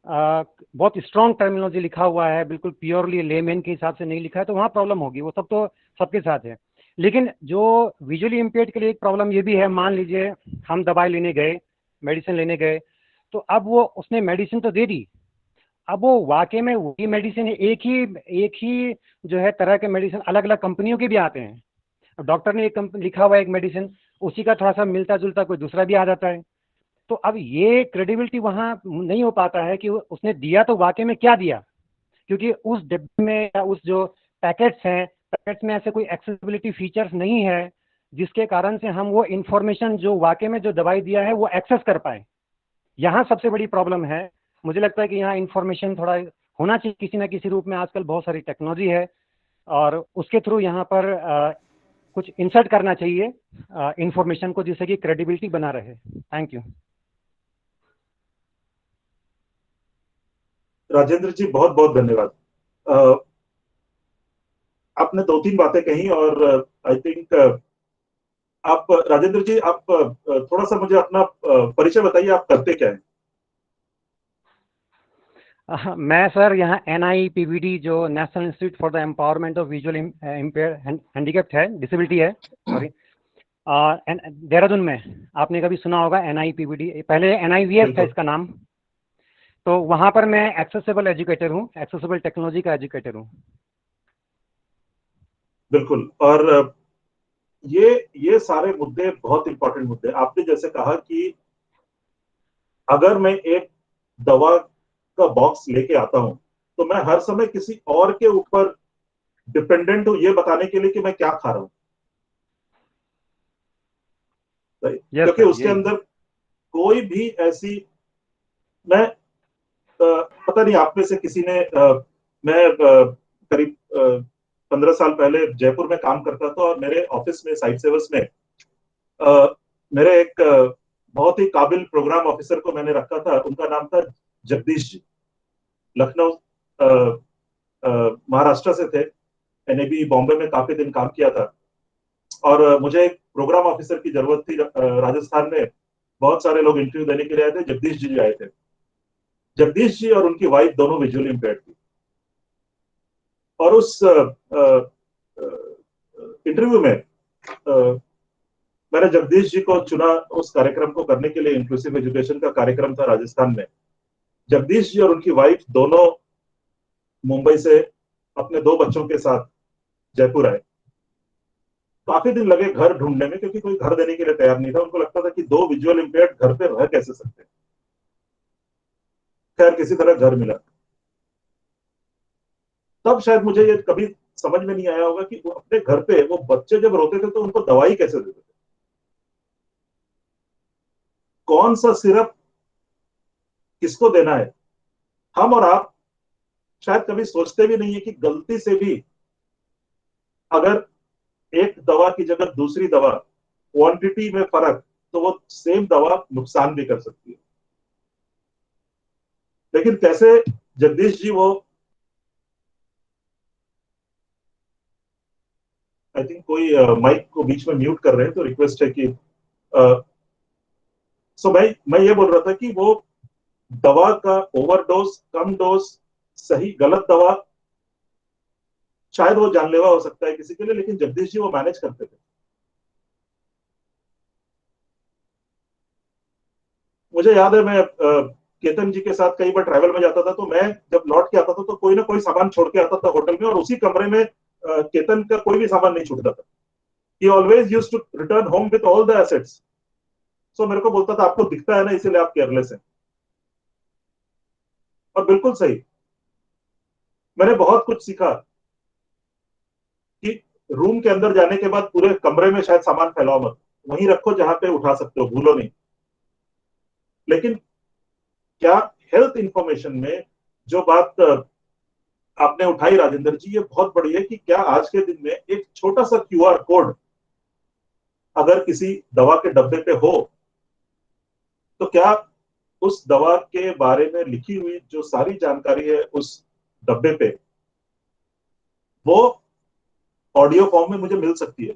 [SPEAKER 5] बहुत स्ट्रॉन्ग टर्मिनोलॉजी लिखा हुआ है, बिल्कुल प्योरली लेमैन के हिसाब से नहीं लिखा है, तो वहाँ प्रॉब्लम होगी। वो सब तो सबके साथ है। लेकिन जो विजुअली इम्पेयर्ड के लिए एक प्रॉब्लम ये भी है, मान लीजिए हम दवाई लेने गए, मेडिसिन लेने गए, तो अब वो उसने मेडिसिन तो दे दी, अब वो वाकई में वही मेडिसिन है, एक ही जो है तरह के मेडिसिन अलग अलग कंपनियों के भी आते हैं। अब डॉक्टर ने एक लिखा हुआ है एक मेडिसिन, उसी का थोड़ा सा मिलता जुलता कोई दूसरा भी आ जाता है। तो अब ये क्रेडिबिलिटी वहाँ नहीं हो पाता है कि उसने दिया तो वाकई में क्या दिया, क्योंकि उस डिब्बे में या उस जो पैकेट्स हैं, पैकेट्स में ऐसे कोई एक्सेसिबिलिटी फीचर्स नहीं है जिसके कारण से हम वो इंफॉर्मेशन जो वाकई में जो दवाई दिया है वो एक्सेस कर पाए। यहाँ सबसे बड़ी प्रॉब्लम है। मुझे लगता है कि यहाँ इंफॉर्मेशन थोड़ा होना चाहिए किसी ना किसी रूप में। आजकल बहुत सारी टेक्नोलॉजी है और उसके थ्रू यहाँ पर कुछ इंसर्ट करना चाहिए इंफॉर्मेशन को, जिससे कि क्रेडिबिलिटी बना रहे। Thank you.
[SPEAKER 3] राजेंद्र जी, बहुत बहुत धन्यवाद। आपने दो तीन बातें कही और आई थिंक आप, राजेंद्र जी, आप थोड़ा सा मुझे अपना परिचय बताइए, आप करते क्या हैं?
[SPEAKER 5] मैं सर यहाँ NIPVD जो national institute for the empowerment of visual empire handicapped है, डिसेबिलिटी है, सॉरी, देहरादून में आपने कभी सुना होगा NIPVD, पहले NIVS था इसका नाम। तो वहाँ पर मैं एक्सेसिबल एजुकेटर हूँ, एक्सेसिबल टेक्नोलॉजी का एजुकेटर हूँ।
[SPEAKER 3] बिल्कुल। और ये सारे मुद्दे बहुत इंपॉर्टेंट मुद्दे। आपने जैसे कहा कि अगर मैं एक दवा का बॉक्स लेके आता हूं तो मैं हर समय किसी और के ऊपर डिपेंडेंट हूं ये बताने के लिए कि मैं क्या खा रहा हूं, क्योंकि उसके अंदर कोई भी ऐसी, मैं पता नहीं आप में से किसी ने, मैं करीब 15 साल पहले जयपुर में काम करता था और मेरे ऑफिस में साइट सेवर्स में मेरे एक बहुत ही काबिल प्रोग्राम ऑफिसर को मैंने रखा था। उनका नाम था जगदीश जी। लखनऊ महाराष्ट्र से थे। एनएबी बॉम्बे में काफी दिन काम किया था और मुझे एक प्रोग्राम ऑफिसर की जरूरत थी। राजस्थान में बहुत सारे लोग इंटरव्यू देने के लिए आए थे। जगदीश जी आए थे। जगदीश जी और उनकी वाइफ दोनों विजुअली इम्पेयर्ड थी और उस इंटरव्यू में मैंने जगदीश जी को चुना उस कार्यक्रम को करने के लिए। इंक्लूसिव एजुकेशन का कार्यक्रम था राजस्थान में। जगदीश जी और उनकी वाइफ दोनों मुंबई से अपने 2 बच्चों के साथ जयपुर आए। काफी दिन लगे घर ढूंढने में, क्योंकि कोई घर देने के लिए तैयार नहीं था। उनको लगता था कि 2 विजुअल इम्पेयर्ड घर पे रह कैसे सकते हैं। खैर किसी तरह घर मिला। तब शायद मुझे ये कभी समझ में नहीं आया होगा कि वो अपने घर पे वो बच्चे जब रोते थे तो उनको दवाई कैसे देते थे, कौन सा सिरप किसको देना है। हम और आप शायद कभी सोचते भी नहीं है कि गलती से भी अगर एक दवा की जगह दूसरी दवा, क्वांटिटी में फर्क, तो वो सेम दवा नुकसान भी कर सकती है। लेकिन कैसे जगदीश जी वो, आई थिंक कोई माइक को बीच में म्यूट कर रहे हैं, तो रिक्वेस्ट है कि मैं ये बोल रहा था कि वो दवा का ओवरडोज, कम डोज, सही गलत दवा, शायद वो जानलेवा हो सकता है किसी के लिए, लेकिन जगदीश जी वो मैनेज करते थे। मुझे याद है मैं केतन जी के साथ कई बार ट्रैवल में जाता था, तो मैं जब लौट के आता था तो कोई ना कोई सामान छोड़ के आता था होटल में, और उसी कमरे में केतन का कोई भी सामान नहीं छूटता था। He always used to return home with all the assets. So मेरे को बोलता था आपको दिखता है ना, इसीलिए आप केयरलेस हैं। और बिल्कुल सही। मैंने बहुत कुछ सीखा कि रूम के अंदर जाने के बाद पूरे कमरे में शायद सामान फैलाओ मत, वहीं रखो जहां पे उठा सकते हो, भूलो नहीं। लेकिन क्या हेल्थ इंफॉर्मेशन में जो बात आपने उठाई राजेंद्र जी, ये बहुत बड़ी है कि क्या आज के दिन में एक छोटा सा QR कोड अगर किसी दवा के डब्बे पे हो, तो क्या उस दवा के बारे में लिखी हुई जो सारी जानकारी है उस डब्बे पे, वो ऑडियो फॉर्म में मुझे मिल सकती है।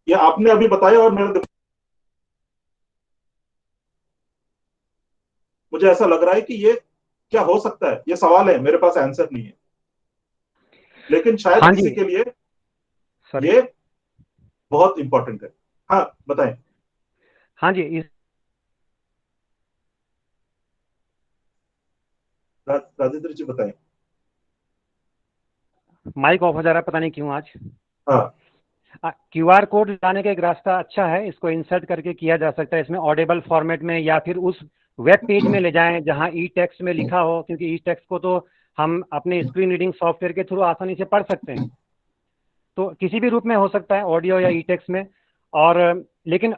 [SPEAKER 3] ये आपने अभी बताया और मुझे ऐसा लग रहा है कि ये क्या हो सकता है। ये सवाल है, मेरे पास आंसर नहीं है, लेकिन शायद
[SPEAKER 5] हाँ
[SPEAKER 3] किसी
[SPEAKER 5] जी,
[SPEAKER 3] के लिए ये बहुत इंपॉर्टेंट है। हाँ बताएं।
[SPEAKER 5] हाँ जी,
[SPEAKER 3] राजेंद्र जी बताएं।
[SPEAKER 5] माइक ऑफ हो जा रहा है, पता नहीं क्यों आज।
[SPEAKER 3] हाँ
[SPEAKER 5] QR कोड लाने का एक रास्ता अच्छा है, इसको इंसर्ट करके किया जा सकता है इसमें ऑडिबल फॉर्मेट में, या फिर उस वेब पेज में ले जाएं जहां ई टेक्स्ट में लिखा हो, क्योंकि ई टेक्स्ट को तो हम अपने स्क्रीन रीडिंग सॉफ्टवेयर के थ्रू आसानी से पढ़ सकते हैं। तो किसी भी रूप में हो सकता है, ऑडियो या ई टेक्स्ट में। और लेकिन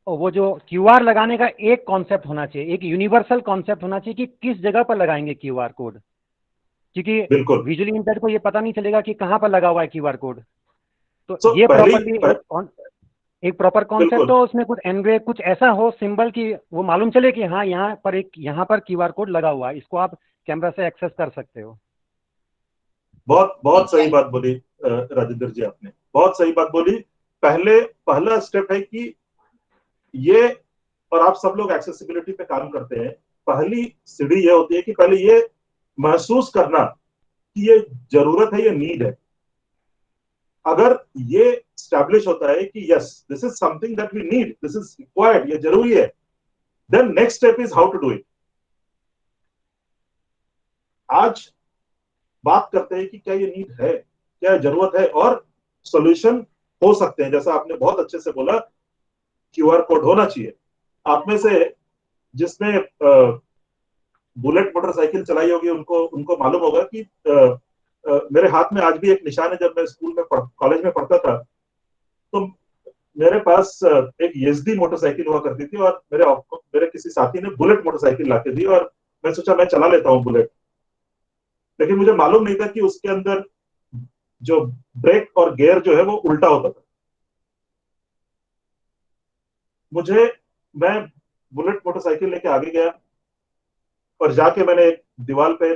[SPEAKER 5] वो जो QR लगाने का एक कॉन्सेप्ट होना चाहिए, एक यूनिवर्सल कॉन्सेप्ट होना चाहिए कि किस जगह पर लगाएंगे QR कोड, क्योंकि
[SPEAKER 3] बिल्कुल।
[SPEAKER 5] विजुअली इम्पेयर्ड को ये पता नहीं चलेगा कि कहाँ पर लगा हुआ है QR कोड। तो
[SPEAKER 3] So,
[SPEAKER 5] ये प्रॉपर्ली एक प्रॉपर कॉन्सेप्ट
[SPEAKER 3] बिल्कुल।
[SPEAKER 5] हो, उसमें कुछ एनग्रेव कुछ ऐसा हो सिंबल की वो मालूम चले कि हाँ यहाँ पर QR कोड लगा हुआ है, इसको आप कैमरा से एक्सेस कर सकते हो।
[SPEAKER 3] बहुत बहुत सही बात बोली राजेंद्र जी, आपने बहुत सही बात बोली। पहला स्टेप है कि ये, और आप सब लोग एक्सेसिबिलिटी पे काम करते हैं, पहली सीढ़ी ये होती है कि पहले ये महसूस करना कि ये जरूरत है, ये नीड है। अगर ये स्टैब्लिश होता है कि yes this is something that we need, this is required, ये जरूरी है, then next step is how to do it. आज बात करते हैं कि क्या ये नीड है, क्या जरूरत है, और सॉल्यूशन हो सकते हैं। जैसा आपने बहुत अच्छे से बोला, QR कोड होना चाहिए। आप में से जिसने बुलेट मोटरसाइकिल चलाई होगी उनको मालूम होगा कि मेरे हाथ में आज भी एक निशान है। जब मैं स्कूल में कॉलेज में पढ़ता था तो मेरे पास एक यज़दी मोटरसाइकिल हुआ करती थी, और मेरे किसी साथी ने बुलेट मोटरसाइकिल लाके दी, और मैं सोचा मैं चला लेता हूँ बुलेट। लेकिन मुझे मालूम नहीं था कि उसके अंदर जो ब्रेक और गियर जो है वो उल्टा होता था। मैं बुलेट मोटरसाइकिल लेके आगे गया और जाके मैंने एक दीवार पे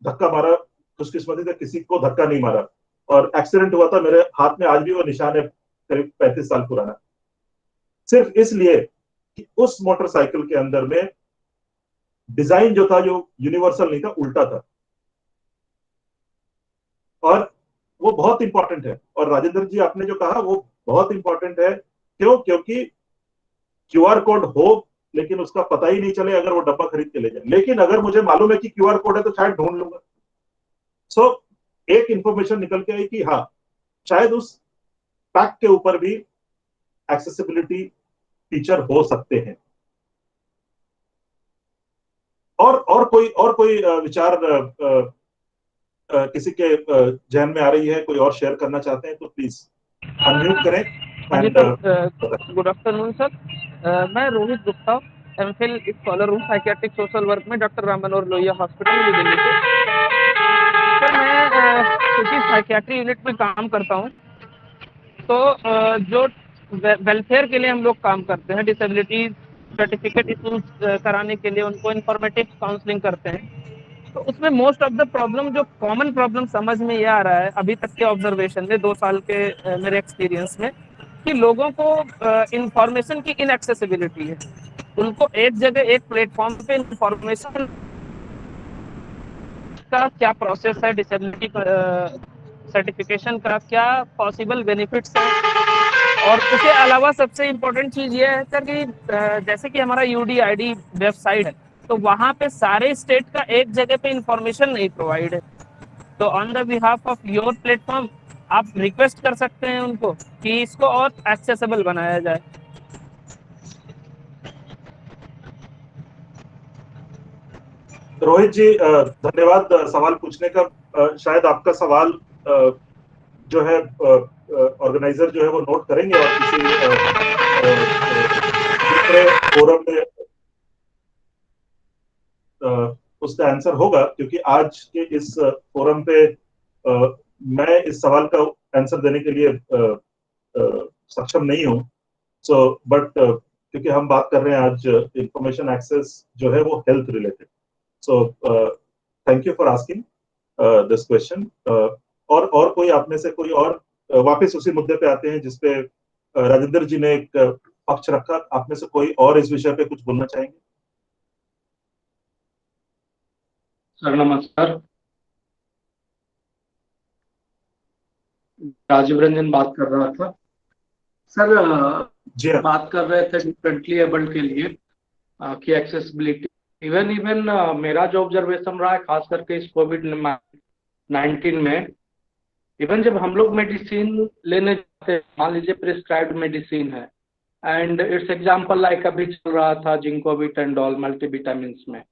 [SPEAKER 3] धक्का मारा। खुशकिस्मती से किसी को धक्का नहीं मारा और एक्सीडेंट हुआ था। मेरे हाथ में आज भी वो निशान है, करीब 35 साल पुराना, सिर्फ इसलिए कि उस मोटरसाइकिल के अंदर में डिजाइन जो था, जो यूनिवर्सल नहीं था, उल्टा था। और वो बहुत इंपॉर्टेंट है। और राजेंद्र जी आपने जो कहा वो बहुत इंपॉर्टेंट है। क्यों? क्योंकि क्यूआर कोड हो लेकिन उसका पता ही नहीं चले अगर वो डब्बा खरीद के ले जाए। लेकिन अगर मुझे मालूम है कि क्यूआर कोड है तो शायद ढूंढ लूंगा। सो एक इंफॉर्मेशन निकल के आई कि हाँ, शायद उस पैक के ऊपर भी एक्सेसिबिलिटी फीचर हो सकते हैं। और कोई विचार किसी के जहन में आ रही है, कोई और शेयर करना चाहते हैं तो प्लीज अनम्यूट करें।
[SPEAKER 6] हाँ जी
[SPEAKER 3] and
[SPEAKER 6] sir, good afternoon sir. मैं रोहित गुप्ता, एमफिल स्कॉलर हूँ साइकियाट्रिक सोशल वर्क में, doctor Ram Manohar Lohia hospital New Delhi से। सर मैं क्योंकि साइकियाट्री यूनिट में काम करता हूँ, तो जो वेलफेयर के लिए हम लोग काम करते हैं, डिसेबिलिटीज सर्टिफिकेट इशूज कराने के लिए उनको इंफॉर्मेटिव काउंसलिंग करते हैं। तो उसमें मोस्ट ऑफ द प्रॉब्लम, जो कॉमन प्रॉब्लम समझ में ये आ रहा है अभी तक के ऑब्जर्वेशन में, 2 साल के मेरे एक्सपीरियंस में, कि लोगों को इंफॉर्मेशन की इनएक्सेसिबिलिटी है। उनको एक जगह एक प्लेटफॉर्म पे इंफॉर्मेशन का क्या प्रोसेस है, डिसेबिलिटी सर्टिफिकेशन का क्या पॉसिबल बेनिफिट्स हैं, और उसके अलावा सबसे इम्पोर्टेंट चीज ये है सर कि जैसे कि हमारा UDID वेबसाइट है, तो वहाँ पे सारे स्टेट का एक जगह पे इंफॉर्मेशन नहीं प्रोवाइड है। तो on the behalf of your platform आप रिक्वेस्ट कर सकते हैं उनको कि इसको और एक्सेसिबल बनाया जाए।
[SPEAKER 3] रोहित जी धन्यवाद सवाल पूछने का। शायद आपका सवाल जो है ऑर्गेनाइजर जो है वो नोट करेंगे और किसी दूसरे फोरम में उसका आंसर होगा, क्योंकि आज के इस फोरम पे मैं इस सवाल का आंसर देने के लिए सक्षम नहीं हूं। सो बट क्योंकि हम बात कर रहे हैं आज इंफॉर्मेशन एक्सेस जो है वो health related, so thank you for asking this question. और कोई आप में से कोई और वापस उसी मुद्दे पे आते हैं जिसपे राजेंद्र जी ने एक पक्ष रखा। आप में से कोई और इस विषय पे कुछ बोलना चाहेंगे?
[SPEAKER 7] सर नमस्कार, राजीव रंजन बात कर रहा था। सर
[SPEAKER 3] जी हाँ।
[SPEAKER 7] बात कर रहे थे डिफरेंटली एबल्ड के लिए कि एक्सेसिबिलिटी, इवन मेरा जो ऑब्जर्वेशन रहा है खास करके इस कोविड-19 में, इवन जब हम लोग मेडिसिन लेने जाते हैं, मान लीजिए प्रिस्क्राइब्ड मेडिसिन है एंड इट्स एग्जांपल लाइक अभी चल रहा था जिंकोविट एंड ऑल मल्टीविटामिन्स में,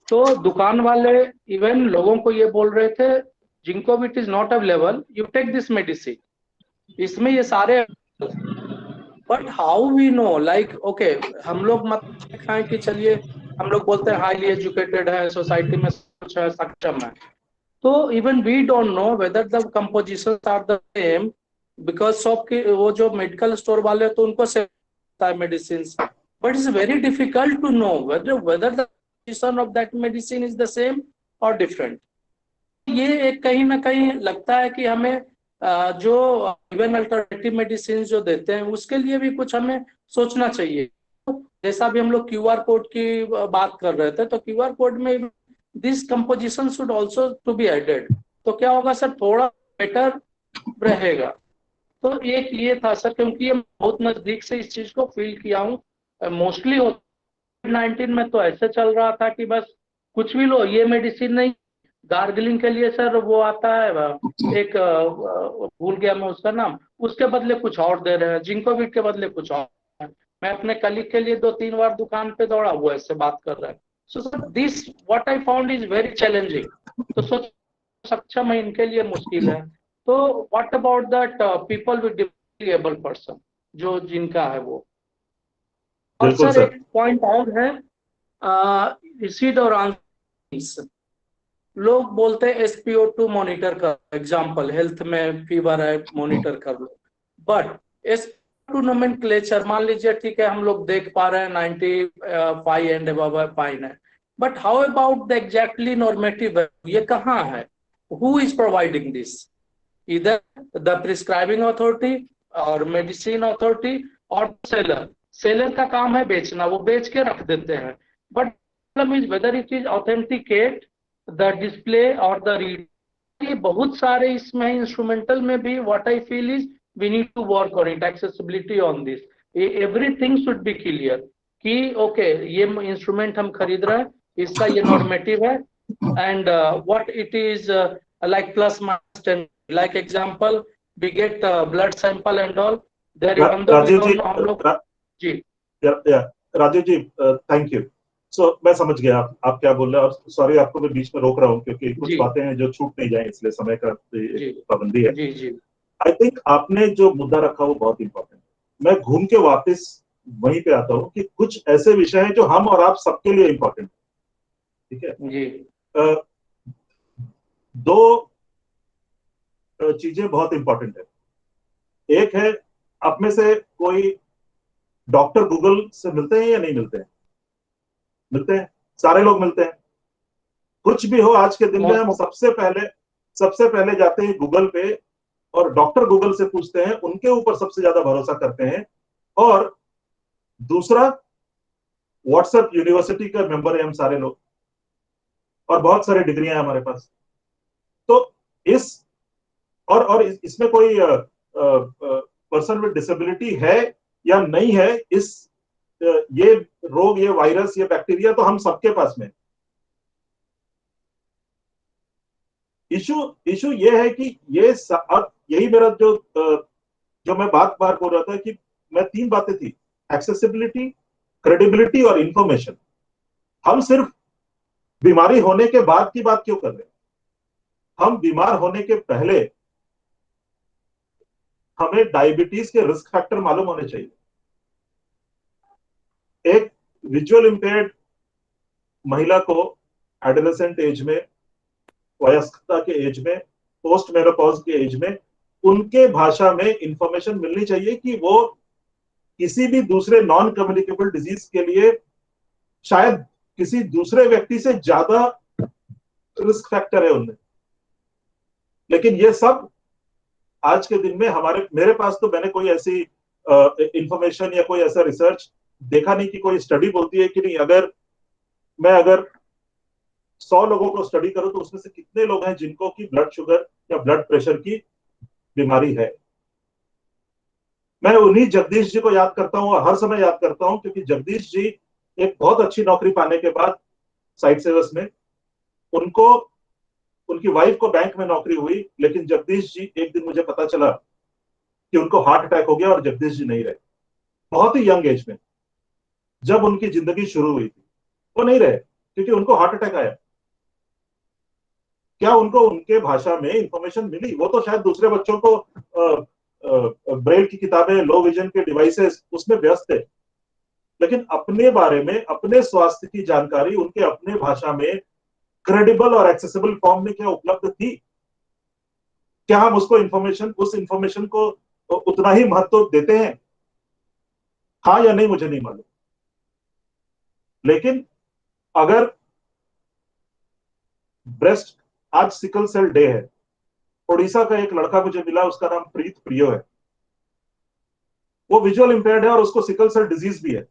[SPEAKER 7] तो दुकान वाले इवन लोगों को ये बोल रहे थे Zincovit is not available, you take this medicine, इसमें ये सारे। But how we know, like okay, हम लोग मत दिखाएं कि चलिए हम लोग बोलते हैं हाईली एजुकेटेड है, सोसाइटी में कुछ है, सक्षम है, तो even we don't know whether the compositions are the same, because shop के वो जो मेडिकल स्टोर वाले तो उनको से medicine, but it's very difficult to know whether the of that medicine is the same or different। ये एक कहीं ना कहीं लगता है कि हमें जो इवन अल्टरनेटिव मेडिसिन जो देते हैं उसके लिए भी कुछ हमें सोचना चाहिए। जैसा भी हम लोग QR कोड की बात कर रहे थे, तो QR कोड में this composition should also to be added, तो क्या होगा सर, थोड़ा बेटर रहेगा। तो एक ये था सर, क्योंकि मैं बहुत नजदीक से इस चीज को फील किया हूँ। मोस्टली 19 में तो ऐसे चल रहा था कि बस कुछ भी लो, ये मेडिसिन नहीं, गार्गलिंग के लिए सर वो आता है एक भूल गया मैं उसका नाम, उसके बदले कुछ और दे रहे हैं, जिंकोविट के बदले कुछ और। मैं अपने कलीग के लिए 2-3 बार दुकान पे दौड़ा, वो ऐसे बात कर रहा है। So sir this what I found is very challenging. तो सोच सक्षम है इनके लिए मुश्किल है, तो what about that people with differently abled person जो जिनका है वो। और सर एक पॉइंट और है, रिसीड और आंसर। लोग बोलते हैं SpO2 मॉनिटर कर, एग्जाम्पल हेल्थ में फीवर है मॉनिटर कर लो, बट SpO2 नोमेनक्लेचर मान लीजिए ठीक है हम लोग देख पा रहे हैं 95 एंड अबव फाइन है, but how about the exactly normative, ये कहाँ है? Who is providing this? इधर द प्रिस्क्राइबिंग अथॉरिटी और मेडिसिन अथॉरिटी और सेलर का काम है बेचना, वो बेच के रख देते हैं, but problem is whether it is authenticate the display और द रीड। ये बहुत सारे इसमें इंस्ट्रूमेंटल में भी what I feel is we need to work on it, accessibility on this, everything should be clear कि ओके ये इंस्ट्रूमेंट हम खरीद रहे हैं, इसका ये नॉर्मेटिव है, and what it is like plus minus 10, like example we get blood sample and all there, even though we
[SPEAKER 3] Rajiv ji,
[SPEAKER 7] don't know हम लोग जी
[SPEAKER 3] राजीव जी, थैंक यू। सो मैं समझ गया आप क्या बोल रहे हैं, और सॉरी आपको मैं बीच में रोक रहा हूँ क्योंकि कुछ बातें हैं जो छूट नहीं जाए, इसलिए समय का पाबंदी है।
[SPEAKER 7] जी जी
[SPEAKER 3] आई थिंक आपने जो मुद्दा रखा वो बहुत इंपॉर्टेंट है। मैं घूम के वापस वहीं पे आता हूँ कि कुछ ऐसे विषय हैं जो हम और आप सबके लिए इंपॉर्टेंट है, ठीक है
[SPEAKER 7] जी।
[SPEAKER 3] दो चीजें बहुत इंपॉर्टेंट है। एक है, आप में से कोई डॉक्टर गूगल से मिलते हैं या नहीं मिलते हैं? मिलते हैं, सारे लोग मिलते हैं। कुछ भी हो आज के दिन में हम सबसे पहले जाते हैं गूगल पे और डॉक्टर गूगल से पूछते हैं, उनके ऊपर सबसे ज्यादा भरोसा करते हैं। और दूसरा, व्हाट्सएप यूनिवर्सिटी का मेंबर है हम सारे लोग, और बहुत सारी डिग्रियां हैं हमारे पास। तो इसमें कोई पर्सन विद डिसेबिलिटी है या नहीं है, ये रोग, ये वायरस, ये बैक्टीरिया तो हम सबके पास में। इशू ये है कि यही मेरा जो मैं बार बोल रहा था कि मैं 3 बातें थी, एक्सेसिबिलिटी, क्रेडिबिलिटी और इंफॉर्मेशन। हम सिर्फ बीमारी होने के बाद की बात क्यों कर रहे हैं? हम बीमार होने के पहले हमें डायबिटीज के रिस्क फैक्टर मालूम होने चाहिए। एक विजुअल इंपेयर्ड महिला को एडोलेसेंट एज में, वयस्कता के एज में, पोस्ट मेनोपॉज के एज में, उनके भाषा में इंफॉर्मेशन मिलनी चाहिए कि वो किसी भी दूसरे नॉन कम्युनिकेबल डिजीज के लिए शायद किसी दूसरे व्यक्ति से ज्यादा रिस्क फैक्टर है उनमें। लेकिन ये सब आज के दिन में मेरे पास तो मैंने कोई ऐसी इंफॉर्मेशन या कोई ऐसा रिसर्च देखा नहीं कि कोई स्टडी बोलती है कि नहीं, अगर 100 लोगों को स्टडी करो तो उसमें से कितने लोग हैं जिनको की ब्लड शुगर या ब्लड प्रेशर की बीमारी है। मैं उन्हीं जगदीश जी को याद करता हूं और हर समय याद करता हूं, क्योंकि जगदीश जी एक बहुत अच्छी नौकरी पाने के बाद साइट सेवर्स में, उनकी वाइफ को बैंक में नौकरी हुई, लेकिन जगदीश जी, एक दिन मुझे पता चला कि उनको हार्ट अटैक हो गया और जगदीश जी नहीं रहे। बहुत ही यंग एज में जब उनकी जिंदगी शुरू हुई थी, वो नहीं रहे क्योंकि उनको हार्ट अटैक आया। क्या उनको उनके भाषा में इंफॉर्मेशन मिली? वो तो शायद दूसरे बच्चों को ब्रेल की किताबें, लो विजन के डिवाइसेस, उसमें व्यस्त थे, लेकिन अपने बारे में, अपने स्वास्थ्य की जानकारी उनके अपने भाषा में क्रेडिबल और एक्सेसिबल फॉर्म में क्या उपलब्ध थी? क्या हम उस इंफॉर्मेशन को उतना ही महत्व देते हैं? हाँ या नहीं मुझे नहीं मालूम। लेकिन अगर ब्रेस्ट, आज सिकल सेल डे है, उड़ीसा का एक लड़का मुझे मिला, उसका नाम प्रीत प्रियो है। वो विजुअल इंपेयर्ड है और उसको सिकल सेल डिजीज भी है।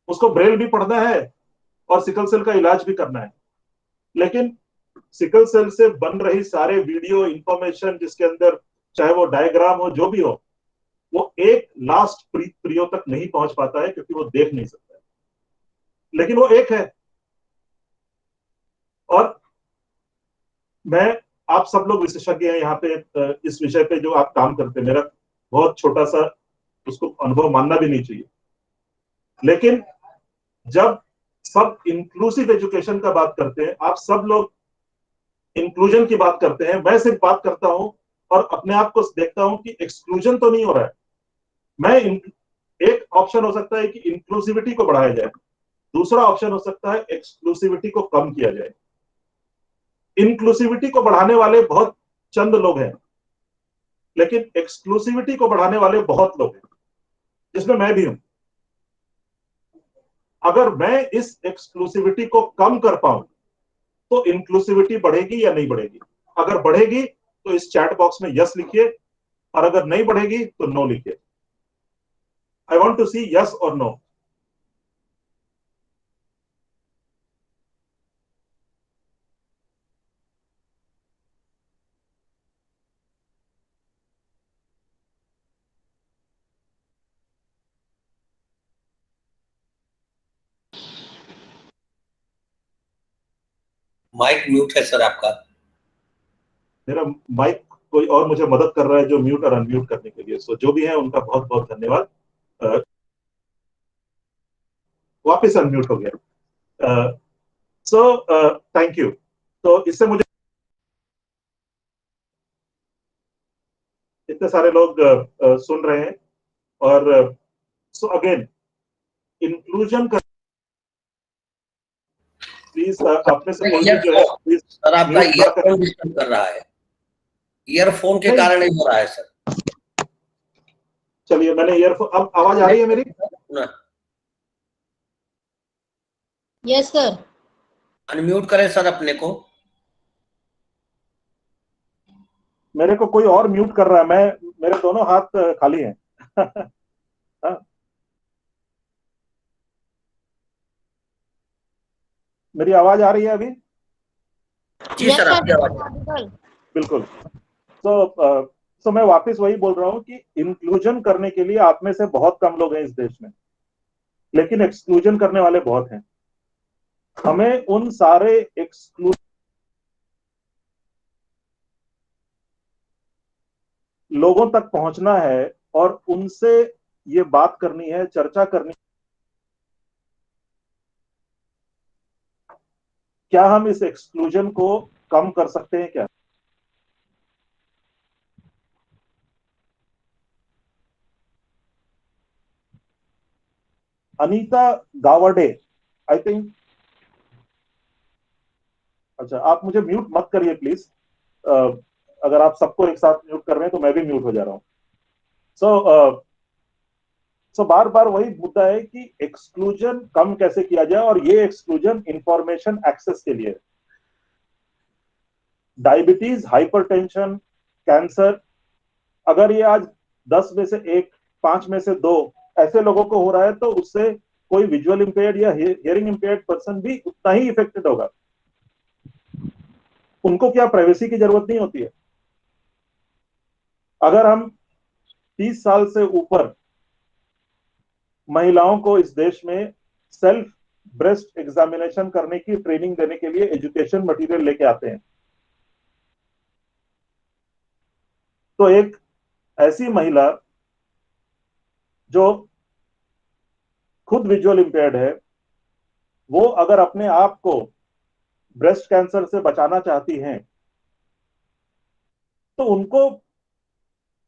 [SPEAKER 3] उसको ब्रेल भी पढ़ना है और सिकल सेल का इलाज भी करना है। लेकिन सिकल सेल से बन रही सारे वीडियो इंफॉर्मेशन, जिसके अंदर चाहे वो डायग्राम हो, जो भी हो, वो एक लास्ट प्रीत प्रियो तक नहीं पहुंच पाता है क्योंकि वो देख नहीं सकता है। लेकिन वो एक है। और मैं, आप सब लोग विशेषज्ञ हैं यहाँ पे इस विषय पे जो आप काम करते हैं, मेरा बहुत छोटा सा उसको अनुभव मानना भी नहीं चाहिए, लेकिन जब सब इंक्लूसिव एजुकेशन का बात करते हैं, आप सब लोग इंक्लूजन की बात करते हैं, मैं सिर्फ बात करता हूं और अपने आप को देखता हूं कि एक्सक्लूजन तो नहीं हो रहा है। एक ऑप्शन हो सकता है कि इंक्लूसिविटी को बढ़ाया जाए, दूसरा ऑप्शन हो सकता है एक्सक्लूसिविटी को कम किया जाए। इंक्लूसिविटी को बढ़ाने वाले बहुत चंद लोग हैं, लेकिन एक्सक्लूसिविटी को बढ़ाने वाले बहुत लोग हैं, जिसमें मैं भी हूं। अगर मैं इस एक्सक्लूसिविटी को कम कर पाऊं तो इंक्लूसिविटी बढ़ेगी या नहीं बढ़ेगी? अगर बढ़ेगी तो इस चैट बॉक्स में यस लिखिए, और अगर नहीं बढ़ेगी तो नो लिखिए। I want to see yes और नो।
[SPEAKER 1] माइक म्यूट है सर आपका।
[SPEAKER 3] मेरा माइक कोई और मुझे मदद कर रहा है जो म्यूट और अनम्यूट करने के लिए, सो जो भी है उनका बहुत बहुत धन्यवाद। वापस अनम्यूट हो गया। So thank you. तो इससे मुझे इतने सारे लोग सुन रहे हैं, और सो अगेन इंक्लूजन कर प्लीज अपने से कोई भी जो है प्लीज।
[SPEAKER 1] सर आपका ईयरफोन डिस्टर्ब कर रहा है, ईयरफोन के कारण ही हो रहा है सर।
[SPEAKER 3] चलिए मैंने ईयरफोन, अब आवाज आ रही है मेरी?
[SPEAKER 4] Yes sir.
[SPEAKER 1] अनम्यूट करें सर अपने को।
[SPEAKER 3] मेरे को कोई और म्यूट कर रहा है, मैं मेरे दोनों हाथ खाली हैं। हाँ? मेरी आवाज आ रही है अभी?
[SPEAKER 1] जी सर आपकी आवाज।
[SPEAKER 3] बिल्कुल। तो मैं वापस वही बोल रहा हूं कि इंक्लूजन करने के लिए आप में से बहुत कम लोग हैं इस देश में, लेकिन एक्सक्लूजन करने वाले बहुत हैं। हमें उन सारे लोगों तक पहुंचना है और उनसे ये बात करनी है, चर्चा करनी। क्या हम इस एक्सक्लूजन को कम कर सकते हैं क्या? Anita Gawde, I think. अच्छा, आप मुझे म्यूट मत करिए प्लीज। अगर आप सबको एक साथ म्यूट कर रहे हैं तो मैं भी म्यूट हो जा रहा हूं। सो बार बार वही मुद्दा है कि एक्सक्लूजन कम कैसे किया जाए, और ये एक्सक्लूजन इंफॉर्मेशन एक्सेस के लिए। डायबिटीज, हाइपरटेंशन, कैंसर, अगर ये आज 10 में से 1, 5 में से 2 ऐसे लोगों को हो रहा है, तो उससे कोई विजुअल इंपेयर्ड या हियरिंग इंपेयर्ड पर्सन भी उतना ही इफेक्टेड होगा। उनको क्या प्राइवेसी की जरूरत नहीं होती है? अगर हम 30 साल से ऊपर महिलाओं को इस देश में सेल्फ ब्रेस्ट एग्जामिनेशन करने की ट्रेनिंग देने के लिए एजुकेशन मटेरियल लेके आते हैं, तो एक ऐसी महिला जो खुद विजुअल इंपेयर्ड है, वो अगर अपने आप को ब्रेस्ट कैंसर से बचाना चाहती हैं, तो उनको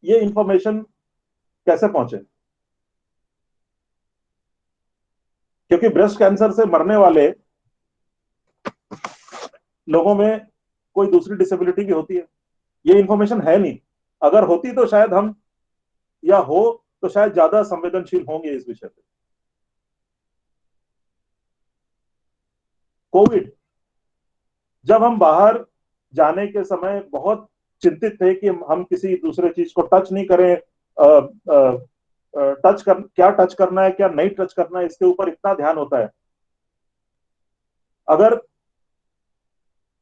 [SPEAKER 3] ये इंफॉर्मेशन कैसे पहुंचे? क्योंकि ब्रेस्ट कैंसर से मरने वाले लोगों में कोई दूसरी डिसेबिलिटी भी होती है, ये इंफॉर्मेशन है नहीं। अगर होती तो शायद हम, या हो तो शायद ज्यादा संवेदनशील होंगे इस विषय पे। कोविड, जब हम बाहर जाने के समय बहुत चिंतित थे कि हम किसी दूसरे चीज को टच नहीं करें, क्या टच करना है क्या नहीं टच करना है, इसके ऊपर इतना ध्यान होता है। अगर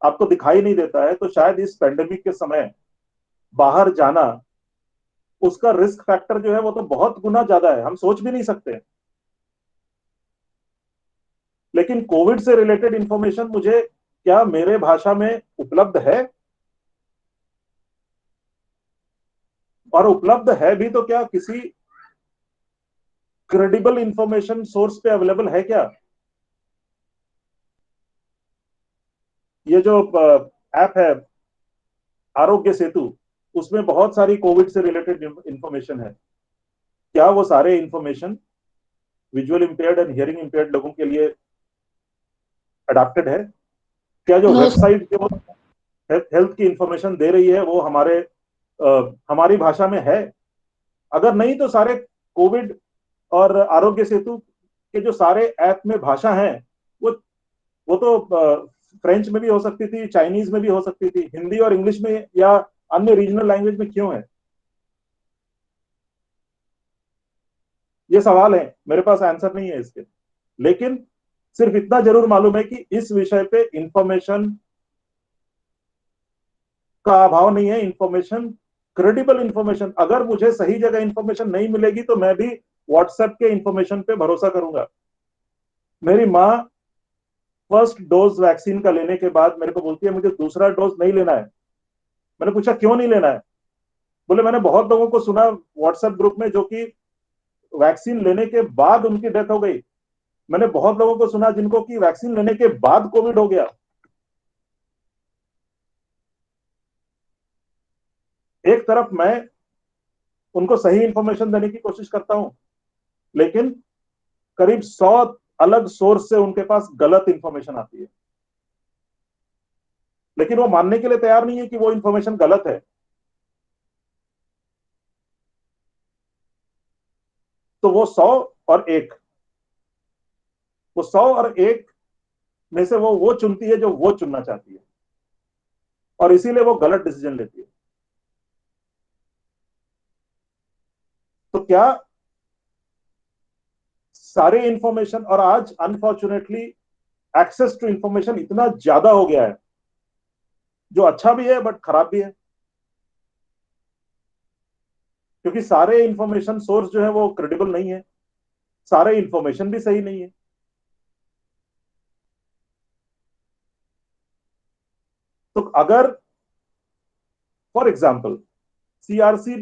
[SPEAKER 3] आपको दिखाई नहीं देता है तो शायद इस पेंडेमिक के समय बाहर जाना, उसका रिस्क फैक्टर जो है वो तो बहुत गुना ज्यादा है, हम सोच भी नहीं सकते। लेकिन कोविड से रिलेटेड इंफॉर्मेशन मुझे क्या मेरे भाषा में उपलब्ध है? और उपलब्ध है भी तो क्या किसी क्रेडिबल इंफॉर्मेशन सोर्स पे अवेलेबल है क्या? ये जो ऐप है आरोग्य सेतु, उसमें बहुत सारी कोविड से रिलेटेड इंफॉर्मेशन है। क्या वो सारे information visual impaired and hearing impaired लोगों के लिए अडॉप्टेड है? क्या जो
[SPEAKER 4] No,
[SPEAKER 3] वेबसाइट जो हेल्थ की इंफॉर्मेशन दे रही है वो हमारी भाषा में है? अगर नहीं तो सारे कोविड और आरोग्य सेतु के जो सारे ऐप में भाषा हैं वो तो फ्रेंच में भी हो सकती थी, चाइनीज में भी हो सकती थी, हिंदी और इंग्लिश में या अन्य रीजनल लैंग्वेज में क्यों है? ये सवाल है, मेरे पास आंसर नहीं है इसके। लेकिन सिर्फ इतना जरूर मालूम है कि इस विषय पे इंफॉर्मेशन का अभाव नहीं है। इंफॉर्मेशन, क्रेडिबल इंफॉर्मेशन, अगर मुझे सही जगह इंफॉर्मेशन नहीं मिलेगी तो मैं भी व्हाट्सएप के इंफॉर्मेशन पे भरोसा करूंगा। मेरी माँ फर्स्ट डोज वैक्सीन का लेने के बाद मेरे को बोलती है मुझे दूसरा डोज नहीं लेना है। मैंने पूछा क्यों नहीं लेना है? बोले मैंने बहुत लोगों को सुना व्हाट्सएप ग्रुप में जो कि वैक्सीन लेने के बाद उनकी डेथ हो गई। मैंने बहुत लोगों को सुना जिनको कि वैक्सीन लेने के बाद कोविड हो गया। एक तरफ मैं उनको सही इंफॉर्मेशन देने की कोशिश करता हूं, लेकिन करीब 100 अलग सोर्स से उनके पास गलत इंफॉर्मेशन आती है, लेकिन वो मानने के लिए तैयार नहीं है कि वो इंफॉर्मेशन गलत है। तो वो 100 और 1, वो 100 और 1 में से वो चुनती है जो वो चुनना चाहती है, और इसीलिए वो गलत डिसीजन लेती है। तो क्या सारे इंफॉर्मेशन, और आज अनफॉर्चुनेटली एक्सेस टू इंफॉर्मेशन इतना ज्यादा हो गया है, जो अच्छा भी है बट खराब भी है, क्योंकि सारे इंफॉर्मेशन सोर्स जो है वो क्रेडिबल नहीं है, सारे इंफॉर्मेशन भी सही नहीं है। तो अगर फॉर एग्जाम्पल सीआरसी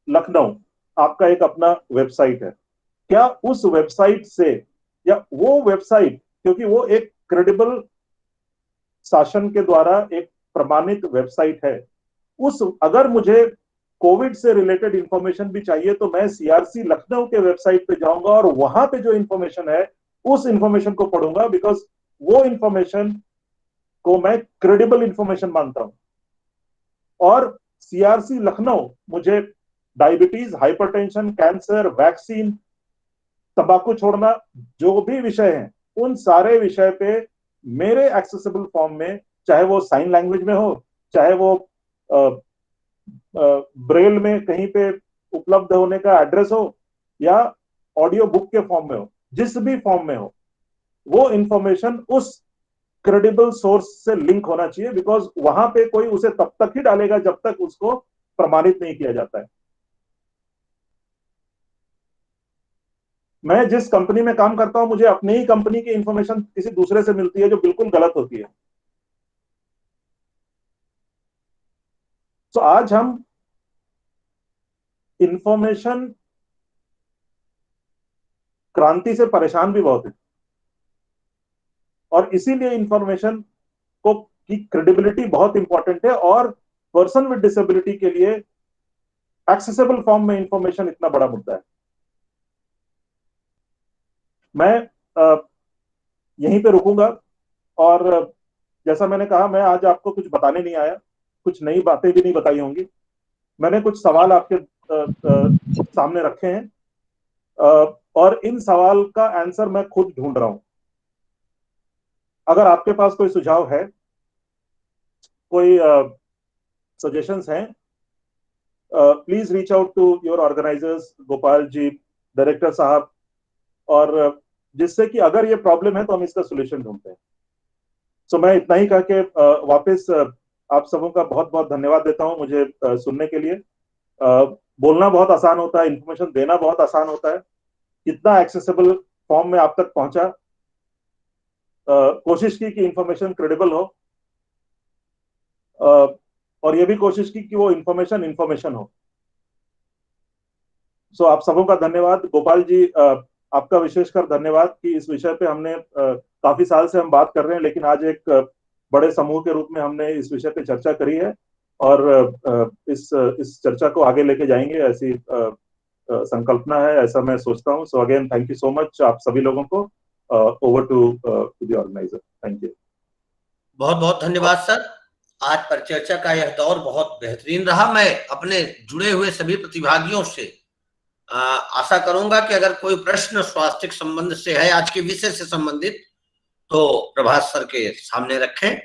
[SPEAKER 3] लखनऊ आपका एक अपना वेबसाइट है, क्या उस वेबसाइट से, या वो वेबसाइट, क्योंकि वो एक क्रेडिबल शासन के द्वारा एक प्रमाणित वेबसाइट है, अगर मुझे कोविड से रिलेटेड इंफॉर्मेशन भी चाहिए तो मैं सीआरसी लखनऊ के वेबसाइट पे जाऊंगा और वहां पे जो इंफॉर्मेशन है उस इंफॉर्मेशन को पढ़ूंगा, बिकॉज वो इंफॉर्मेशन को मैं क्रेडिबल इंफॉर्मेशन मानता हूं। और सीआरसी लखनऊ मुझे डायबिटीज, हाइपरटेंशन, कैंसर, वैक्सीन, तंबाकू छोड़ना, जो भी विषय हैं उन सारे विषय पे मेरे एक्सेसिबल फॉर्म में, चाहे वो साइन लैंग्वेज में हो, चाहे वो ब्रेल में कहीं पे उपलब्ध होने का एड्रेस हो, या ऑडियो बुक के फॉर्म में हो, जिस भी फॉर्म में हो, वो इंफॉर्मेशन उस क्रेडिबल सोर्स से लिंक होना चाहिए, बिकॉज वहां पे कोई उसे तब तक ही डालेगा जब तक उसको प्रमाणित नहीं किया जाता है। मैं जिस कंपनी में काम करता हूं, मुझे अपनी ही कंपनी की इंफॉर्मेशन किसी दूसरे से मिलती है जो बिल्कुल गलत होती है। तो आज हम इंफॉर्मेशन क्रांति से परेशान भी बहुत है, और इसीलिए इंफॉर्मेशन को की क्रेडिबिलिटी बहुत इंपॉर्टेंट है, और पर्सन विद डिसेबिलिटी के लिए एक्सेसिबल फॉर्म में इंफॉर्मेशन इतना बड़ा मुद्दा है। मैं यहीं पे रुकूंगा, और जैसा मैंने कहा, मैं आज आपको कुछ बताने नहीं आया, कुछ नई बातें भी नहीं बताई होंगी। मैंने कुछ सवाल आपके सामने रखे हैं, और इन सवाल का आंसर मैं खुद ढूंढ रहा हूं। अगर आपके पास कोई सुझाव है, कोई सजेशंस हैं, please reach out to your organisers, Gopal ji, director साहब, और जिससे कि अगर ये प्रॉब्लम है तो हम इसका सोल्यूशन ढूंढते हैं। सो मैं इतना ही कह के वापस आप सबों का बहुत बहुत धन्यवाद देता हूं मुझे सुनने के लिए। बोलना बहुत आसान होता है, इंफॉर्मेशन देना बहुत आसान होता है। कितना एक्सेसिबल फॉर्म में आप तक पहुंचा, कोशिश की कि इंफॉर्मेशन क्रेडिबल हो, और ये भी कोशिश की कि वो इंफॉर्मेशन हो। सो आप सबों का धन्यवाद। गोपाल जी, आपका विशेषकर धन्यवाद कि इस विषय पे हमने काफी साल से हम बात कर रहे हैं, लेकिन आज एक बड़े समूह के रूप में हमने इस विषय पे चर्चा करी है, और इस चर्चा को आगे लेके जाएंगे, ऐसी संकल्पना है, ऐसा मैं सोचता हूँ। So again thank you so much आप सभी लोगों को, over to the organizer. Thank you.
[SPEAKER 1] बहुत बहुत धन्यवाद सर। आज परिचर्चा का यह दौर बहुत बेहतरीन रहा। मैं अपने जुड़े हुए सभी प्रतिभागियों से आशा करूंगा कि अगर कोई प्रश्न स्वास्थ्य संबंध से है, आज के विषय से संबंधित, तो प्रभात सर के सामने रखें।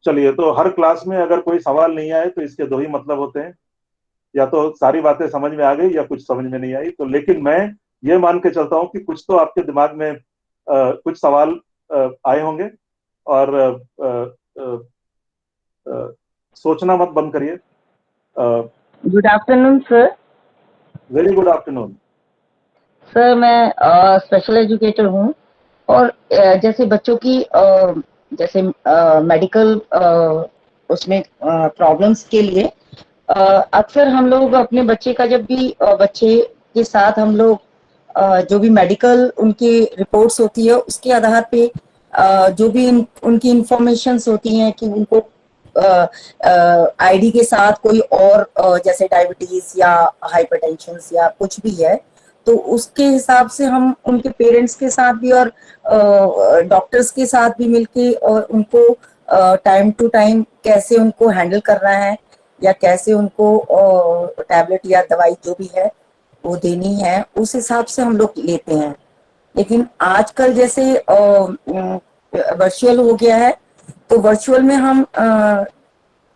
[SPEAKER 3] चलिए, तो हर क्लास में अगर कोई सवाल नहीं आए तो इसके दो ही मतलब होते हैं, या तो सारी बातें समझ में आ गई या कुछ समझ में नहीं आई। तो लेकिन मैं ये मान के चलता हूँ कि कुछ तो आपके दिमाग में कुछ सवाल आए होंगे, और सोचना मत बंद करिए।
[SPEAKER 8] Good afternoon sir.
[SPEAKER 3] Very good afternoon
[SPEAKER 8] sir, मैं स्पेशल एजुकेटर हूँ, और जैसे बच्चों की जैसे मेडिकल उसमें प्रॉब्लम्स के लिए अक्सर हम लोग अपने बच्चे का, जब भी बच्चे के साथ हम लोग जो भी मेडिकल उनकी रिपोर्ट्स होती है, उसके आधार पे जो भी उनकी इंफॉर्मेशंस होती हैं कि उनको आईडी के साथ कोई और जैसे डायबिटीज या हाइपरटेंशन या कुछ भी है, तो उसके हिसाब से हम उनके पेरेंट्स के साथ भी और डॉक्टर्स के साथ भी मिलके और उनको टाइम टू टाइम कैसे उनको हैंडल करना है या कैसे उनको टैबलेट या दवाई जो भी है वो देनी है, उस हिसाब से हम लोग लेते हैं। लेकिन आजकल जैसे वर्चुअल हो गया है, तो वर्चुअल में हम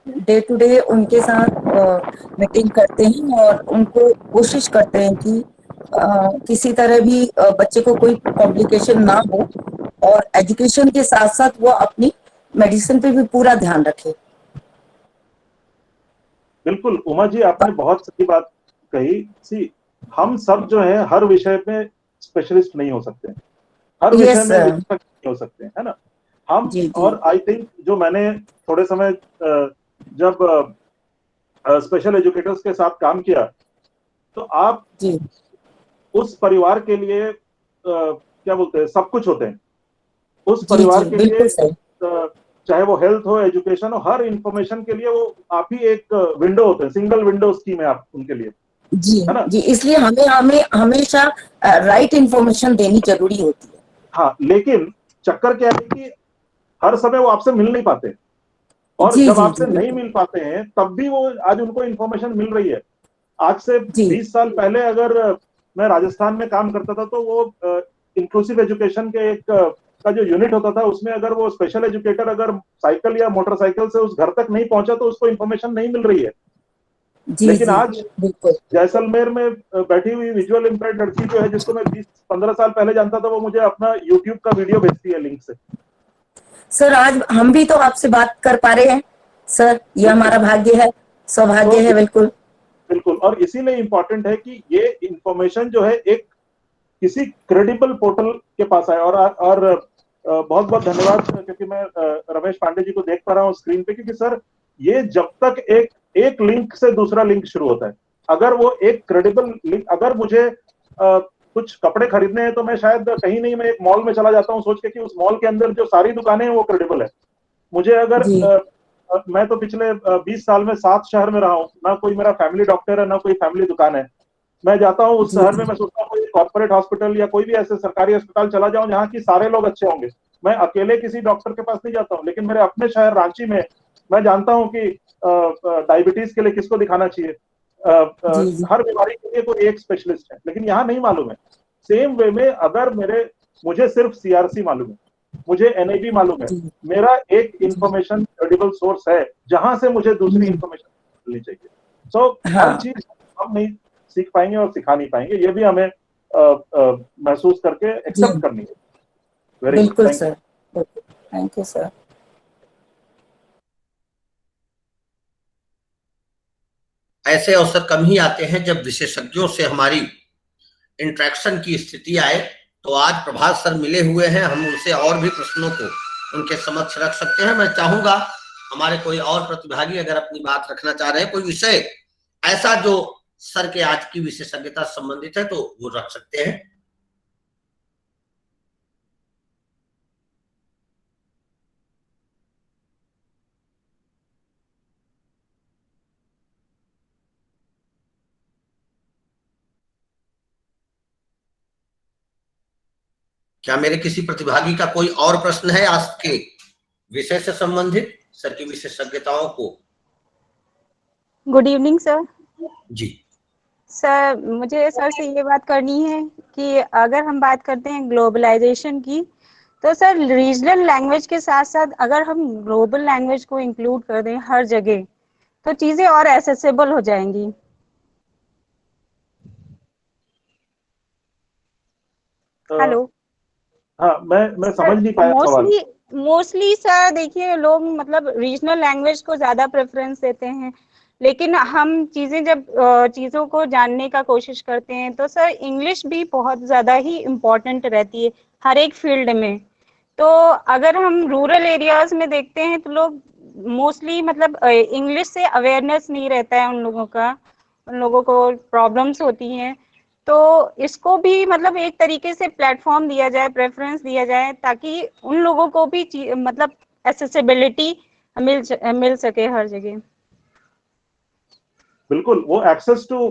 [SPEAKER 8] डे टू डे उनके साथ मीटिंग करते हैं और उनको कोशिश करते हैं कि किसी तरह भी बच्चे को कोई कॉम्प्लिकेशन ना हो, और एजुकेशन के साथ साथ वो अपनी मेडिसिन पे भी पूरा ध्यान रखे।
[SPEAKER 3] बिल्कुल उमा जी, आपने बहुत सही बात कही। सी, हम सब जो है हर विषय में स्पेशलिस्ट नहीं हो सकते, हर विषय में विशेषज्ञ नहीं हो सकते, है ना। हम
[SPEAKER 8] जी, जी।
[SPEAKER 3] और आई थिंक जो मैंने थोड़े समय जब स्पेशल एजुकेटर्स के साथ काम किया, तो आप
[SPEAKER 8] जी
[SPEAKER 3] उस परिवार के लिए क्या बोलते हैं, सब कुछ होते हैं उस
[SPEAKER 8] जी,
[SPEAKER 3] परिवार
[SPEAKER 8] जी,
[SPEAKER 3] के
[SPEAKER 8] बिल्कुल
[SPEAKER 3] लिए।
[SPEAKER 8] सही।
[SPEAKER 3] चाहे वो हेल्थ हो, एजुकेशन हो, हर इंफॉर्मेशन के लिए वो आप ही एक विंडो होते हैं, सिंगल विंडो स्कीम है आप उनके लिए,
[SPEAKER 8] जी,
[SPEAKER 3] है ना।
[SPEAKER 8] जी, इसलिए हमें हमेशा राइट इंफॉर्मेशन देनी जरूरी होती है।
[SPEAKER 3] हाँ, लेकिन चक्कर क्या है कि हर समय वो आपसे मिल नहीं पाते, और
[SPEAKER 8] जी,
[SPEAKER 3] जब
[SPEAKER 8] जी,
[SPEAKER 3] आपसे
[SPEAKER 8] जी,
[SPEAKER 3] नहीं
[SPEAKER 8] बिल्कुल।
[SPEAKER 3] मिल पाते हैं तब भी वो आज उनको इंफॉर्मेशन मिल रही है। आज से
[SPEAKER 8] जी
[SPEAKER 3] 20 साल पहले अगर मैं राजस्थान में काम करता था, तो वो इंक्लूसिव एजुकेशन के एक का जो यूनिट होता था, उसमें अगर वो स्पेशल एजुकेटर अगर साइकिल या मोटरसाइकिल से उस घर तक नहीं पहुंचा तो उसको इंफॉर्मेशन नहीं मिल रही है।
[SPEAKER 8] जी
[SPEAKER 3] लेकिन
[SPEAKER 8] जी,
[SPEAKER 3] आज
[SPEAKER 8] बिल्कुल।
[SPEAKER 3] जैसलमेर में बैठी हुई विजुअल इंपेयर्ड लड़की जो है, जिसको मैं 20-15 साल पहले जानता था, वो मुझे अपना यूट्यूब का वीडियो भेजती है लिंक से।
[SPEAKER 8] सर, आज हम भी तो आपसे बात कर पा रहे हैं सर, ये हमारा भाग्य है, सौभाग्य है। बिल्कुल
[SPEAKER 3] बिल्कुल, और इसीलिए इंपॉर्टेंट है कि ये इंफॉर्मेशन जो है एक किसी क्रेडिबल पोर्टल के पास आए। और बहुत बहुत धन्यवाद, क्योंकि मैं रमेश पांडे जी को देख पा रहा हूँ स्क्रीन पे, क्योंकि सर ये जब तक एक लिंक से दूसरा लिंक शुरू होता है, अगर वो एक क्रेडिबल लिंक, अगर मुझे कुछ कपड़े खरीदने हैं तो मैं शायद कहीं नहीं, मैं एक मॉल में चला जाता हूँ सोच के कि उस मॉल के अंदर जो सारी दुकानें हैं वो क्रेडिबल है। मुझे अगर
[SPEAKER 8] जी।
[SPEAKER 3] मैं तो पिछले 20 साल में 7 शहर में रहा हूँ, ना कोई मेरा फैमिली डॉक्टर है, ना कोई फैमिली दुकान है। मैं जाता हूँ उस
[SPEAKER 8] जी,
[SPEAKER 3] शहर में,
[SPEAKER 8] जी।
[SPEAKER 3] मैं सोचता हूँ कोई कॉर्पोरेट हॉस्पिटल या कोई भी ऐसे सरकारी अस्पताल चला जाऊं जहाँ की सारे लोग अच्छे होंगे। मैं अकेले किसी डॉक्टर के पास नहीं जाता हूँ, लेकिन मेरे अपने शहर रांची में मैं जानता हूँ कि डायबिटीज के लिए किसको दिखाना चाहिए,
[SPEAKER 8] जी, जी।
[SPEAKER 3] हर बीमारी के लिए कोई एक स्पेशलिस्ट है, लेकिन यहाँ नहीं मालूम है। सेम वे में अगर मुझे सिर्फ सीआरसी मालूम है, मुझे एनएबी मालूम है,
[SPEAKER 8] जी,
[SPEAKER 3] मेरा एक इंफॉर्मेशन क्रेडिबल सोर्स है जहां से मुझे दूसरी इंफॉर्मेशन मिलनी चाहिए। सो हर
[SPEAKER 8] हाँ।
[SPEAKER 3] चीज हम नहीं सीख पाएंगे और सिखा नहीं पाएंगे, ये भी हमें महसूस करके
[SPEAKER 8] जी,
[SPEAKER 3] एक्सेप्ट करनी है। वेरी गुड,
[SPEAKER 8] बिल्कुल
[SPEAKER 3] thank you.
[SPEAKER 8] Sir, thank you sir.
[SPEAKER 1] ऐसे अवसर कम ही आते हैं जब विशेषज्ञों से हमारी इंटरेक्शन की स्थिति आए। तो आज प्रभात सर मिले हुए हैं, हम उनसे और भी प्रश्नों को उनके समक्ष रख सकते हैं। मैं चाहूंगा हमारे कोई और प्रतिभागी अगर अपनी बात रखना चाह रहे हैं, कोई विषय ऐसा जो सर के आज की विशेषज्ञता से संबंधित है, तो वो रख सकते हैं। क्या मेरे किसी प्रतिभागी का कोई और प्रश्न है आज के विषय से संबंधित, सर की विशेषज्ञताओं को?
[SPEAKER 9] Good evening sir.
[SPEAKER 1] जी
[SPEAKER 9] सर, मुझे सर से ये बात करनी है कि अगर हम बात करते हैं ग्लोबलाइजेशन की, तो सर रीजनल लैंग्वेज के साथ साथ अगर हम ग्लोबल लैंग्वेज को इंक्लूड कर दें हर जगह, तो चीजें और एक्सेसिबल हो जाएंगी। हेलो।
[SPEAKER 3] हाँ, मैं समझ नहीं पाया सवाल।
[SPEAKER 9] मोस्टली सर देखिए, लोग मतलब रीजनल लैंग्वेज को ज्यादा प्रेफरेंस देते हैं, लेकिन हम जब चीज़ों को जानने का कोशिश करते हैं, तो सर इंग्लिश भी बहुत ज़्यादा ही इम्पोर्टेंट रहती है हर एक फील्ड में। तो अगर हम रूरल एरियाज में देखते हैं, तो लोग मोस्टली मतलब इंग्लिश से अवेयरनेस नहीं रहता है उन लोगों को प्रॉब्लम्स होती हैं। तो इसको भी मतलब एक तरीके से प्लेटफॉर्म दिया जाए, प्रेफरेंस दिया जाए, ताकि उन लोगों को भी मतलब एक्सेसिबिलिटी मिल सके हर जगह।
[SPEAKER 3] बिल्कुल, वो एक्सेस टू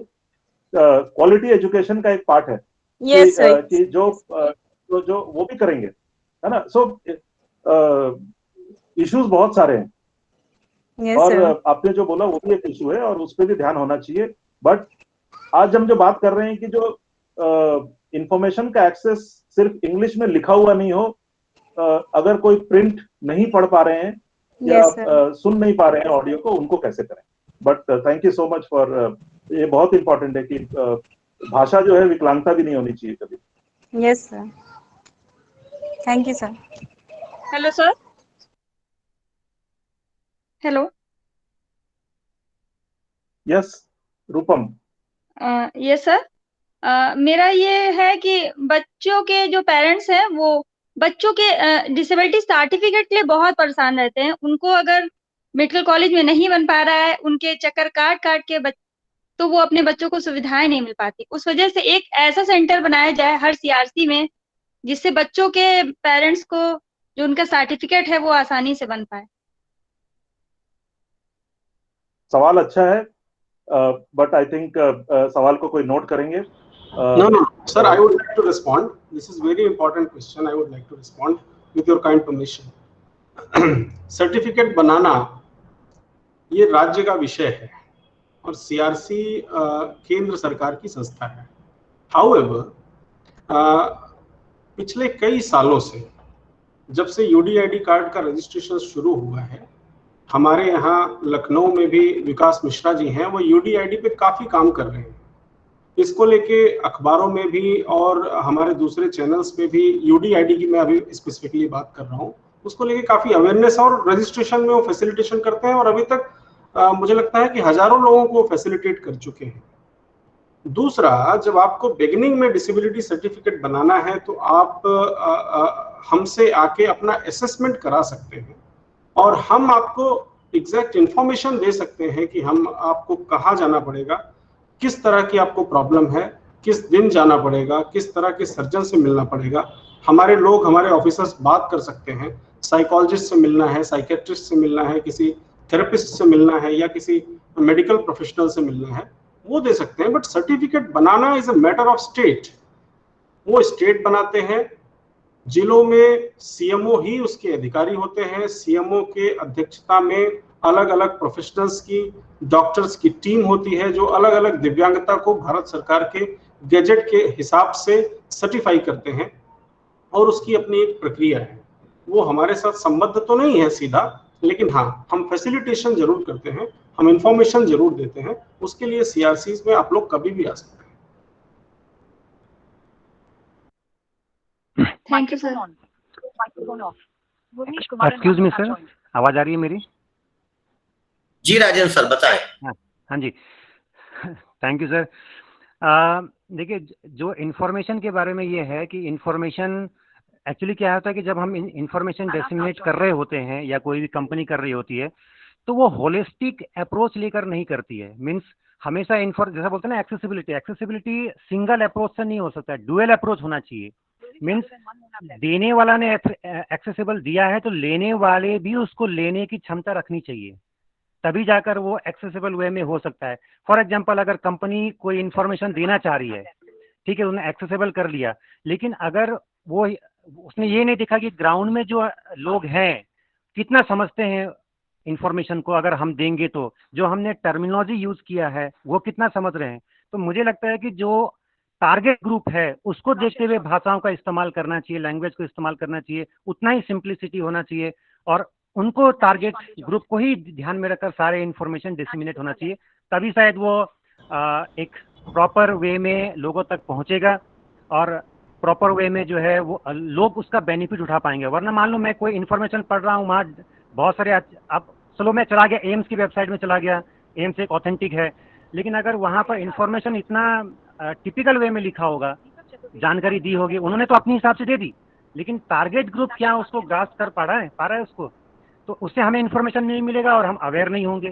[SPEAKER 3] क्वालिटी एजुकेशन का एक पार्ट है।
[SPEAKER 9] Yes sir.
[SPEAKER 3] कि जो वो भी करेंगे, है ना। सो इश्यूज बहुत सारे हैं।
[SPEAKER 9] yes,
[SPEAKER 3] और
[SPEAKER 9] sir.
[SPEAKER 3] आपने जो बोला वो भी एक इशू है और उस पर भी ध्यान होना चाहिए। बट आज हम जो बात कर रहे हैं कि जो इंफॉर्मेशन का एक्सेस सिर्फ इंग्लिश में लिखा हुआ नहीं हो, अगर कोई प्रिंट नहीं पढ़ पा रहे हैं या सुन नहीं पा रहे हैं ऑडियो को, उनको कैसे करें। But thank you so much for, ये बहुत इंपॉर्टेंट है कि भाषा जो है विकलांगता भी नहीं होनी चाहिए कभी।
[SPEAKER 9] Yes sir, thank you sir.
[SPEAKER 10] Hello sir. Hello.
[SPEAKER 3] Yes Rupam.
[SPEAKER 10] Yes sir. मेरा ये है कि बच्चों के जो पेरेंट्स हैं, वो बच्चों के डिसेबिलिटी सर्टिफिकेट के लिए बहुत परेशान रहते हैं। उनको अगर मेडिकल कॉलेज में नहीं बन पा रहा है, उनके चक्कर काट काट के तो वो अपने बच्चों को सुविधाएं नहीं मिल पाती। उस वजह से एक ऐसा सेंटर बनाया जाए हर सीआरसी में, जिससे बच्चों के पेरेंट्स को जो उनका सर्टिफिकेट है वो आसानी से बन पाए।
[SPEAKER 3] सवाल अच्छा है, बट आई थिंक सवाल को कोई नोट करेंगे।
[SPEAKER 2] No, sir, I would like to respond. This is very important question. I would like to respond with your kind permission. Certificate बनाना ये राज्य का विषय है और सीआरसी केंद्र सरकार की संस्था है। However, पिछले कई सालों से, जब से यूडीआईडी कार्ड का रजिस्ट्रेशन शुरू हुआ है, हमारे यहाँ लखनऊ में भी विकास मिश्रा जी हैं, वो यूडीआईडी पे काफी काम कर रहे हैं। इसको लेके अखबारों में भी और हमारे दूसरे चैनल्स पे भी, यूडीआईडी की मैं अभी स्पेसिफिकली बात कर रहा हूँ, उसको लेके काफी अवेयरनेस और रजिस्ट्रेशन में वो फैसिलिटेशन करते हैं और अभी तक मुझे लगता है कि हजारों लोगों को फैसिलिटेट कर चुके हैं। दूसरा, जब आपको बिगिनिंग में डिसेबिलिटी सर्टिफिकेट बनाना है, तो आप हमसे आके अपना असेसमेंट करा सकते हैं और हम आपको एग्जैक्ट इंफॉर्मेशन दे सकते हैं कि हम आपको कहाँ जाना पड़ेगा, किस तरह की आपको प्रॉब्लम है, किस दिन जाना पड़ेगा, किस तरह के सर्जन से मिलना पड़ेगा। हमारे लोग, हमारे ऑफिसर्स बात कर सकते हैं, साइकोलॉजिस्ट से मिलना है, साइकेट्रिस्ट से मिलना है, किसी थेरेपिस्ट से मिलना है या किसी मेडिकल प्रोफेशनल से मिलना है, वो दे सकते हैं। But certificate banana is a matter of state. वो स्टेट बनाते हैं। जिलों में सीएमओ ही उसके अधिकारी होते हैं। सीएमओ के अध्यक्षता में अलग अलग प्रोफेशनल्स की, डॉक्टर्स की टीम होती है, जो अलग अलग दिव्यांगता को भारत सरकार के गैजेट के हिसाब से सर्टिफाई करते हैं और उसकी अपनी एक प्रक्रिया है। वो हमारे साथ संबद्ध तो नहीं है सीधा, लेकिन हाँ, हम फैसिलिटेशन जरूर करते हैं, हम इंफॉर्मेशन जरूर देते हैं। उसके लिए सीआरसीज में आप लोग कभी भी आ सकते हैं।
[SPEAKER 10] Thank you sir.
[SPEAKER 5] Excuse me sir, आवाज आ रही है मेरी?
[SPEAKER 1] जी राजेंद्र सर, बताएं।
[SPEAKER 5] हाँ जी, थैंक यू सर। देखिए, जो इन्फॉर्मेशन के बारे में ये है कि इन्फॉर्मेशन एक्चुअली क्या होता है कि जब हम इंफॉर्मेशन डिसेमिनेट कर रहे होते हैं या कोई भी कंपनी कर रही होती है, तो वो होलिस्टिक अप्रोच लेकर नहीं करती है। मीन्स हमेशा जैसा बोलते हैं ना, एक्सेसिबिलिटी सिंगल अप्रोच से नहीं हो सकता, डुअल अप्रोच होना चाहिए। मीन्स देने वाला ने एक्सेसिबल दिया है तो लेने वाले भी उसको लेने की क्षमता रखनी चाहिए, तभी जाकर वो एक्सेसिबल वे में हो सकता है। फॉर एग्जांपल, अगर कंपनी कोई इन्फॉर्मेशन देना चाह रही है, ठीक है, उन्होंने एक्सेसिबल कर लिया, लेकिन अगर उसने ये नहीं देखा कि ग्राउंड में जो लोग हैं कितना समझते हैं इंफॉर्मेशन को, अगर हम देंगे तो जो हमने टर्मिनोलॉजी यूज किया है वो कितना समझ रहे हैं, तो मुझे लगता है कि जो टारगेट ग्रुप है उसको देखते हुए भाषाओं का इस्तेमाल करना चाहिए, लैंग्वेज को इस्तेमाल करना चाहिए, उतना ही सिंप्लिसिटी होना चाहिए, और उनको टारगेट ग्रुप को ही ध्यान में रखकर सारे इंफॉर्मेशन डिसेमिनेट होना चाहिए, तभी शायद वो एक प्रॉपर वे में लोगों तक पहुंचेगा और प्रॉपर वे में जो है वो लोग उसका बेनिफिट उठा पाएंगे। वरना मान लो मैं कोई इन्फॉर्मेशन पढ़ रहा हूँ, वहाँ बहुत सारे, अब चलो मैं चला गया एम्स की वेबसाइट में चला गया, एम्स एक ऑथेंटिक है, लेकिन अगर वहाँ पर इंफॉर्मेशन इतना टिपिकल वे में लिखा होगा, जानकारी दी होगी, उन्होंने तो अपने हिसाब से दे दी, लेकिन टारगेट ग्रुप क्या उसको ग्रास्प कर पा रहा है उसको, तो उससे हमें इन्फॉर्मेशन नहीं मिलेगा और हम अवेयर नहीं होंगे।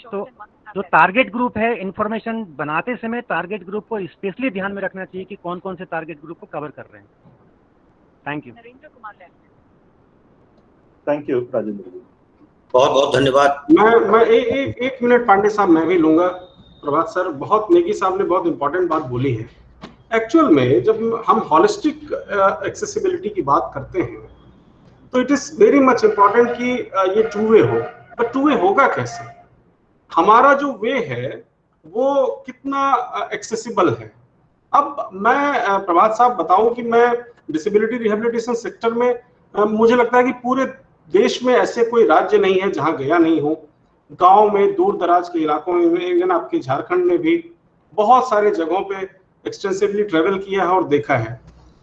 [SPEAKER 5] तो जो टारगेट ग्रुप है, इन्फॉर्मेशन बनाते समय टारगेट ग्रुप को स्पेशली ध्यान में रखना चाहिए कि कौन कौन से टारगेट ग्रुप को कवर कर रहे हैं। Thank you.
[SPEAKER 3] Thank you Rajendra ji,
[SPEAKER 1] बहुत बहुत धन्यवाद।
[SPEAKER 2] मैं एक मिनट पांडे साहब मैं भी लूंगा। प्रभात सर, बहुत नेगी साहब ने बहुत इंपॉर्टेंट बात बोली है। एक्चुअल में जब हम हॉलिस्टिक एक्सेसिबिलिटी की बात करते हैं तो it is very much important कि ये टू वे हो। पर टू वे होगा कैसे? हमारा जो वे है वो कितना एक्सेसिबल है? अब मैं प्रभात साहब बताऊं कि मैं डिसेबिलिटी रिहेबिलिटेशन सेक्टर में मुझे लगता है कि पूरे देश में ऐसे कोई राज्य नहीं है जहां गया नहीं हूं। गांव में, दूर दराज के इलाकों में, इवन आपके झारखंड में भी बहुत सारे जगहों पे एक्सटेंसिवली ट्रेवल किया है और देखा है।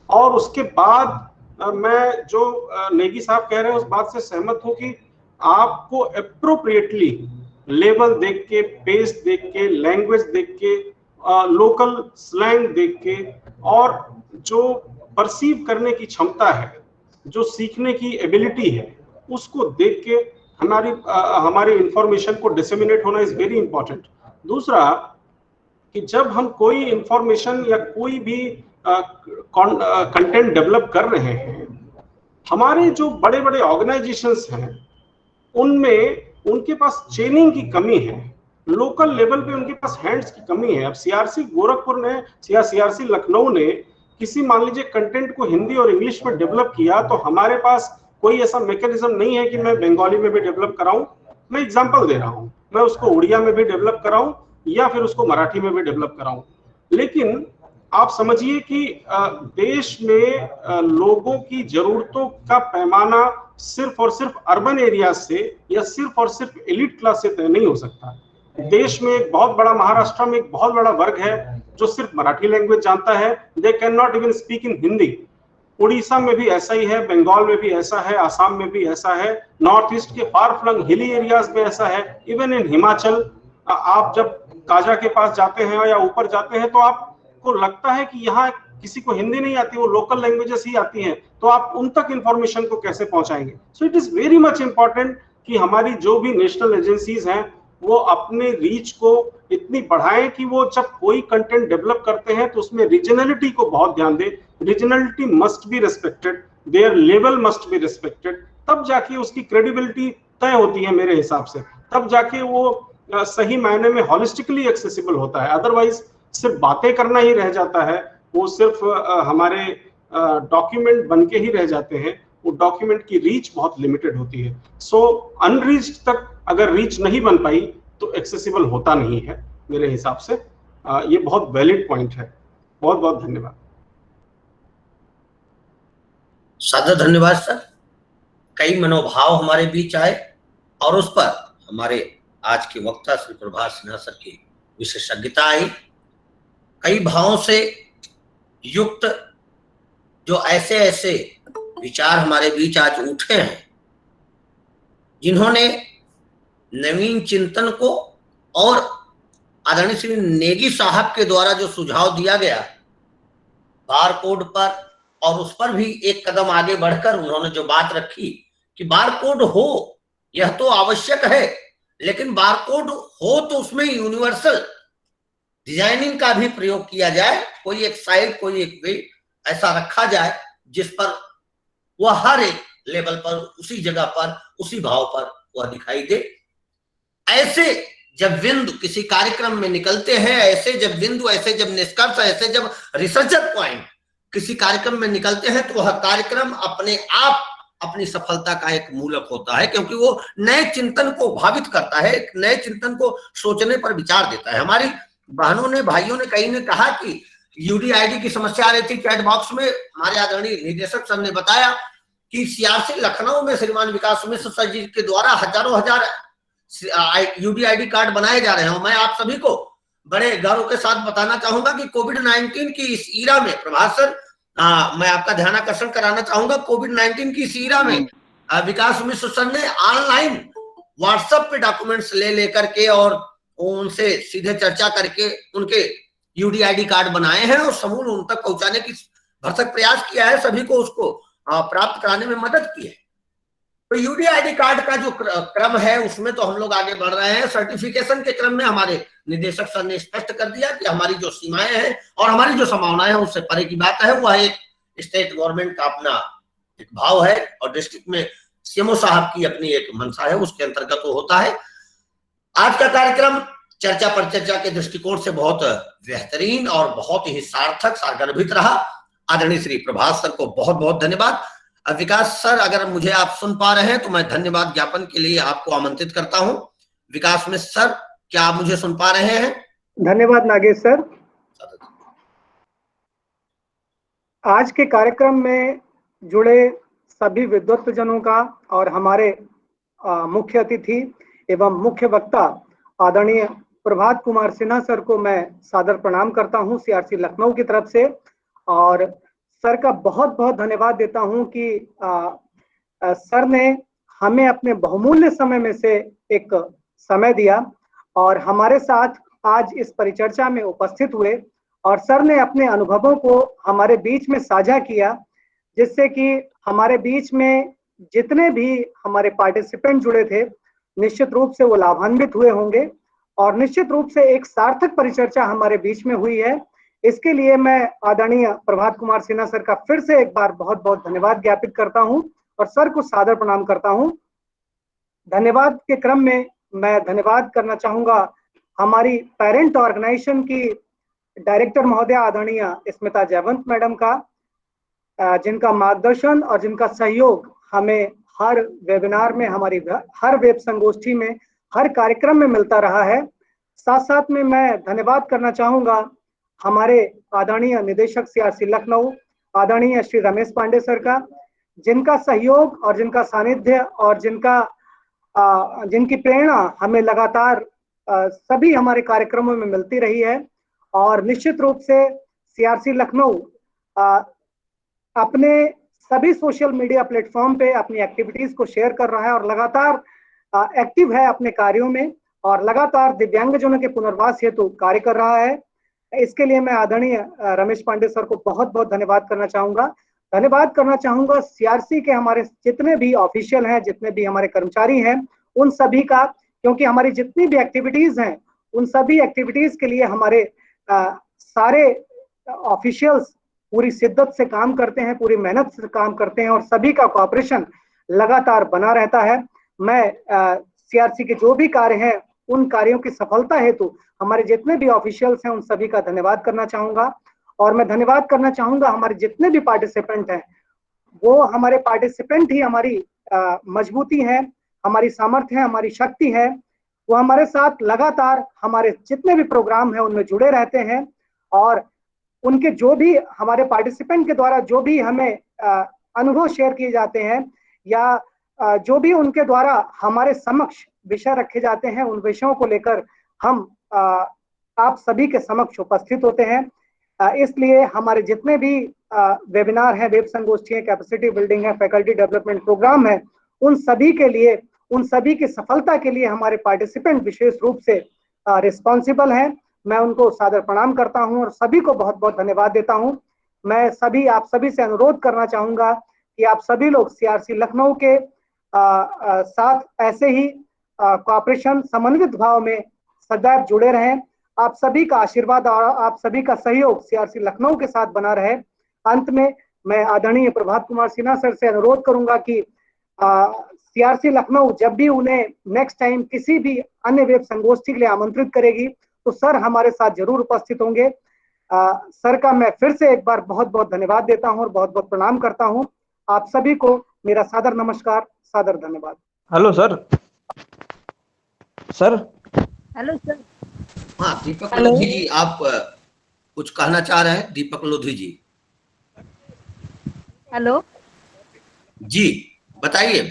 [SPEAKER 2] और उसके बाद मैं जो नेगी साहब कह रहे हैं उस बात से सहमत हूं कि आपको अप्रोप्रिएटली लेवल देख के, पेस देख के, लैंग्वेज देख के, लोकल स्लैंग देख के, और जो परसीव करने की क्षमता है, जो सीखने की एबिलिटी है, उसको देख के हमारी इंफॉर्मेशन को डिसेमिनेट होना इज वेरी इंपॉर्टेंट। दूसरा कि जब हम कोई इंफॉर्मेशन या कोई भी कंटेंट डेवलप कर रहे हैं, हमारे जो बड़े बड़े ऑर्गेनाइजेशंस हैं उनमें उनके पास ट्रेनिंग की कमी है, लोकल लेवल पे उनके पास हैंड्स की कमी है। अब सीआरसी गोरखपुर ने या सीआरसी लखनऊ ने किसी मान लीजिए कंटेंट को हिंदी और इंग्लिश में डेवलप किया, तो हमारे पास कोई ऐसा मैकेनिज्म नहीं है कि मैं बंगाली में भी डेवलप कराऊं। मैं एग्जांपल दे रहा हूं, मैं उसको उड़िया में भी डेवलप कराऊं या फिर उसको मराठी में भी डेवलप कराऊं। लेकिन आप समझिए कि देश में लोगों की जरूरतों का पैमाना सिर्फ और सिर्फ अर्बन एरिया से या सिर्फ और सिर्फ एलिट क्लास से तय नहीं हो सकता। देश में एक बहुत बड़ा, महाराष्ट्र में एक बहुत बड़ा वर्ग है जो सिर्फ मराठी लैंग्वेज जानता है, they can not even speak in Hindi. Orissa में भी ऐसा ही है, बंगाल में भी ऐसा है, आसाम में भी ऐसा है, नॉर्थ ईस्ट के फार फ्लंग हिली एरियाज में ऐसा है, इवन इन हिमाचल। आप जब काजा के पास जाते हैं या ऊपर जाते हैं तो आपको लगता है कि यहाँ किसी को हिंदी नहीं आती, वो लोकल लैंग्वेजेस ही आती हैं, तो आप उन तक इंफॉर्मेशन को कैसे पहुंचाएंगे? So it is very much important कि हमारी जो भी नेशनल एजेंसीज हैं वो अपने रीच को इतनी बढ़ाएं कि वो जब कोई कंटेंट डेवलप करते हैं तो उसमें रीजनलिटी को बहुत ध्यान दें। Regionality must be respected, their level must be respected, तब जाके उसकी क्रेडिबिलिटी तय होती है मेरे हिसाब से, तब जाके वो सही मायने में हॉलिस्टिकली एक्सेसिबल होता है। अदरवाइज सिर्फ बातें करना ही रह जाता है, वो सिर्फ हमारे डॉक्यूमेंट बन के ही रह जाते हैं, वो डॉक्यूमेंट की रीच बहुत लिमिटेड होती है। सो अनरीच्ड तक अगर रीच नहीं बन पाई तो एक्सेसिबल होता नहीं है मेरे हिसाब से। ये बहुत वैलिड पॉइंट है। बहुत बहुत धन्यवाद।
[SPEAKER 1] सादर धन्यवाद सर। कई मनोभाव हमारे बीच आए और उस पर हमारे आज के वक्ता श्री प्रभात सिन्हा सर की विशेषज्ञता आई। कई भावों से युक्त जो ऐसे ऐसे विचार हमारे बीच आज उठे हैं, जिन्होंने नवीन चिंतन को और आदरणीय श्री नेगी साहब के द्वारा जो सुझाव दिया गया, बारकोड पर और उस पर भी एक कदम आगे बढ़कर उन्होंने जो बात रखी कि बारकोड हो, यह तो आवश्यक है, लेकिन बारकोड हो तो उसमें यूनिवर्सल डिजाइनिंग का भी प्रयोग किया जाए। कोई एक साइड, कोई एक वे ऐसा रखा जाए जिस पर वह हर एक लेवल पर, उसी जगह पर, उसी भाव पर वह दिखाई दे। ऐसे जब बिंदु किसी कार्यक्रम में निकलते हैं, ऐसे जब बिंदु, ऐसे जब निष्कर्ष, ऐसे जब रिसर्चर पॉइंट किसी कार्यक्रम में निकलते हैं, तो वह कार्यक्रम अपने आप अपनी सफलता का एक मूलक होता है, क्योंकि वो नए चिंतन को भावित करता है, एक नए चिंतन को सोचने पर विचार देता है। हमारी बहनों ने, भाइयों ने, कई ने कहा कि यूडीआईडी की समस्या आ रही थी चैट बॉक्स में। हमारे आदरणीय निदेशक सर ने बताया कि सीआरसी लखनऊ में श्रीमान विकास मिश्र सर जी के द्वारा हजारों हजार यूडीआईडी कार्ड बनाए जा रहे हैं। मैं आप सभी को बड़े गर्व के साथ बताना चाहूंगा कि कोविड-19 की इस ईरा में, प्रभात सर, मैं आपका ध्यान आकर्षण कराना चाहूंगा, कोविड-19 की इस ईरा में विकास मिश्र सर ने ऑनलाइन व्हाट्सएप पे डॉक्यूमेंट्स ले लेकर के और उनसे सीधे चर्चा करके उनके यूडीआईडी कार्ड बनाए हैं और समूल उन तक पहुंचाने की भरसक प्रयास किया है, सभी को उसको प्राप्त कराने में मदद की है। तो यूडीआईडी कार्ड का जो क्रम है उसमें तो हम लोग आगे बढ़ रहे हैं। सर्टिफिकेशन के क्रम में हमारे निदेशक सर ने स्पष्ट कर दिया कि हमारी जो सीमाएं हैं और हमारी जो संभावनाएं हैं उससे परे की बात है। वह एक स्टेट गवर्नमेंट का अपना एक भाव है और डिस्ट्रिक्ट में सीएमओ साहब की अपनी एक मंशा है, उसके अंतर्गत वो होता है। आज का कार्यक्रम चर्चा पर चर्चा के दृष्टिकोण से बहुत बेहतरीन और बहुत ही सार्थक, सारगर्भित रहा। आदरणीय श्री प्रभात सर को बहुत बहुत धन्यवाद। विकास सर, अगर मुझे आप सुन पा रहे हैं तो मैं धन्यवाद ज्ञापन के लिए आपको आमंत्रित करता हूं। विकास मिश्र सर, क्या आप मुझे सुन पा रहे हैं?
[SPEAKER 11] धन्यवाद नागेश सर। आज के कार्यक्रम में जुड़े सभी विद्वत्तजनों का और हमारे मुख्य अतिथि एवं मुख्य वक्ता आदरणीय प्रभात कुमार सिन्हा सर को मैं सादर प्रणाम करता हूं सीआरसी लखनऊ की तरफ से, और सर का बहुत बहुत धन्यवाद देता हूं कि सर ने हमें अपने बहुमूल्य समय में से एक समय दिया और हमारे साथ आज इस परिचर्चा में उपस्थित हुए, और सर ने अपने अनुभवों को हमारे बीच में साझा किया, जिससे कि हमारे बीच में जितने भी हमारे पार्टिसिपेंट जुड़े थे निश्चित रूप से वो लाभान्वित हुए होंगे और निश्चित रूप से एक सार्थक परिचर्चा हमारे बीच में हुई है। इसके लिए मैं आदरणीय प्रभात कुमार सिन्हा सर का फिर से एक बार बहुत बहुत धन्यवाद ज्ञापित करता हूं और सर को सादर प्रणाम करता हूं। धन्यवाद के क्रम में मैं धन्यवाद करना चाहूंगा हमारी पेरेंट ऑर्गेनाइजेशन की डायरेक्टर महोदय आदरणीय स्मिता जयवंत मैडम का, जिनका मार्गदर्शन और जिनका सहयोग हमें हर वेबिनार में, हमारी हर वेब संगोष्ठी में, हर कार्यक्रम में मिलता रहा है। साथ साथ में मैं धन्यवाद करना चाहूंगा हमारे आदरणीय निदेशक सीआरसी लखनऊ आदरणीय श्री रमेश पांडे सर का, जिनका सहयोग और जिनका सानिध्य और जिनकी प्रेरणा हमें लगातार सभी हमारे कार्यक्रमों में मिलती रही है। और निश्चित रूप से सीआरसी लखनऊ अपने सभी सोशल मीडिया प्लेटफॉर्म पे अपनी एक्टिविटीज को शेयर कर रहा है और लगातार एक्टिव है अपने कार्यों में और लगातार दिव्यांगजनों के पुनर्वास हेतु कार्य कर रहा है। इसके लिए मैं आदरणीय रमेश पांडे सर को बहुत बहुत धन्यवाद करना चाहूंगा। धन्यवाद करना चाहूंगा सीआरसी के हमारे जितने भी ऑफिशियल हैं, जितने भी हमारे कर्मचारी हैं, उन सभी का, क्योंकि हमारी जितनी भी एक्टिविटीज हैं उन सभी एक्टिविटीज के लिए हमारे सारे ऑफिशियल्स पूरी शिद्दत से काम करते हैं, पूरी मेहनत से काम करते हैं और सभी का कोऑपरेशन लगातार बना रहता है। मैं सीआरसी के जो भी कार्य हैं उन कार्यों की सफलता हेतु हमारे जितने भी ऑफिशियल्स हैं उन सभी का धन्यवाद करना चाहूंगा। और मैं धन्यवाद करना चाहूंगा हमारे जितने भी पार्टिसिपेंट हैं, वो हमारे पार्टिसिपेंट ही हमारी मजबूती है, हमारी सामर्थ्य है, हमारी शक्ति है। वो हमारे साथ लगातार हमारे जितने भी प्रोग्राम हैं उनमें जुड़े रहते हैं और उनके जो भी हमारे पार्टिसिपेंट के द्वारा जो भी हमें अनुभव शेयर किए जाते हैं या जो भी उनके द्वारा हमारे समक्ष विषय रखे जाते हैं, उन विषयों को लेकर हम आप सभी के समक्ष उपस्थित होते हैं। इसलिए हमारे जितने भी वेबिनार हैं, वेब संगोष्ठी है, कैपेसिटी बिल्डिंग है, फैकल्टी डेवलपमेंट प्रोग्राम है, उन सभी के लिए, उन सभी की सफलता के लिए हमारे पार्टिसिपेंट विशेष रूप से रिस्पॉन्सिबल हैं। मैं उनको सादर प्रणाम करता हूं और सभी को बहुत बहुत धन्यवाद देता हूं। मैं आप सभी से अनुरोध करना चाहूंगा कि आप सभी लोग सीआरसी लखनऊ के साथ ऐसे ही कोऑपरेशन समन्वित भाव में सदैव जुड़े रहें। आप सभी का आशीर्वाद और आप सभी का सहयोग सीआरसी लखनऊ के साथ बना रहे। अंत में मैं आदरणीय प्रभात कुमार सिन्हा सर से अनुरोध करूंगा कि सीआरसी लखनऊ जब भी उन्हें नेक्स्ट टाइम किसी भी अन्य वेब संगोष्ठी के लिए आमंत्रित करेगी तो सर हमारे साथ जरूर उपस्थित होंगे। सर का मैं फिर से एक बार बहुत बहुत धन्यवाद देता हूं और बहुत बहुत प्रणाम करता हूं। आप सभी को मेरा सादर नमस्कार, सादर धन्यवाद।
[SPEAKER 6] Hello sir. Sir
[SPEAKER 10] hello sir.
[SPEAKER 1] हाँ दीपक लोधी जी, आप कुछ कहना चाह रहे हैं? दीपक लोधी जी
[SPEAKER 10] हेलो
[SPEAKER 1] जी बताइए।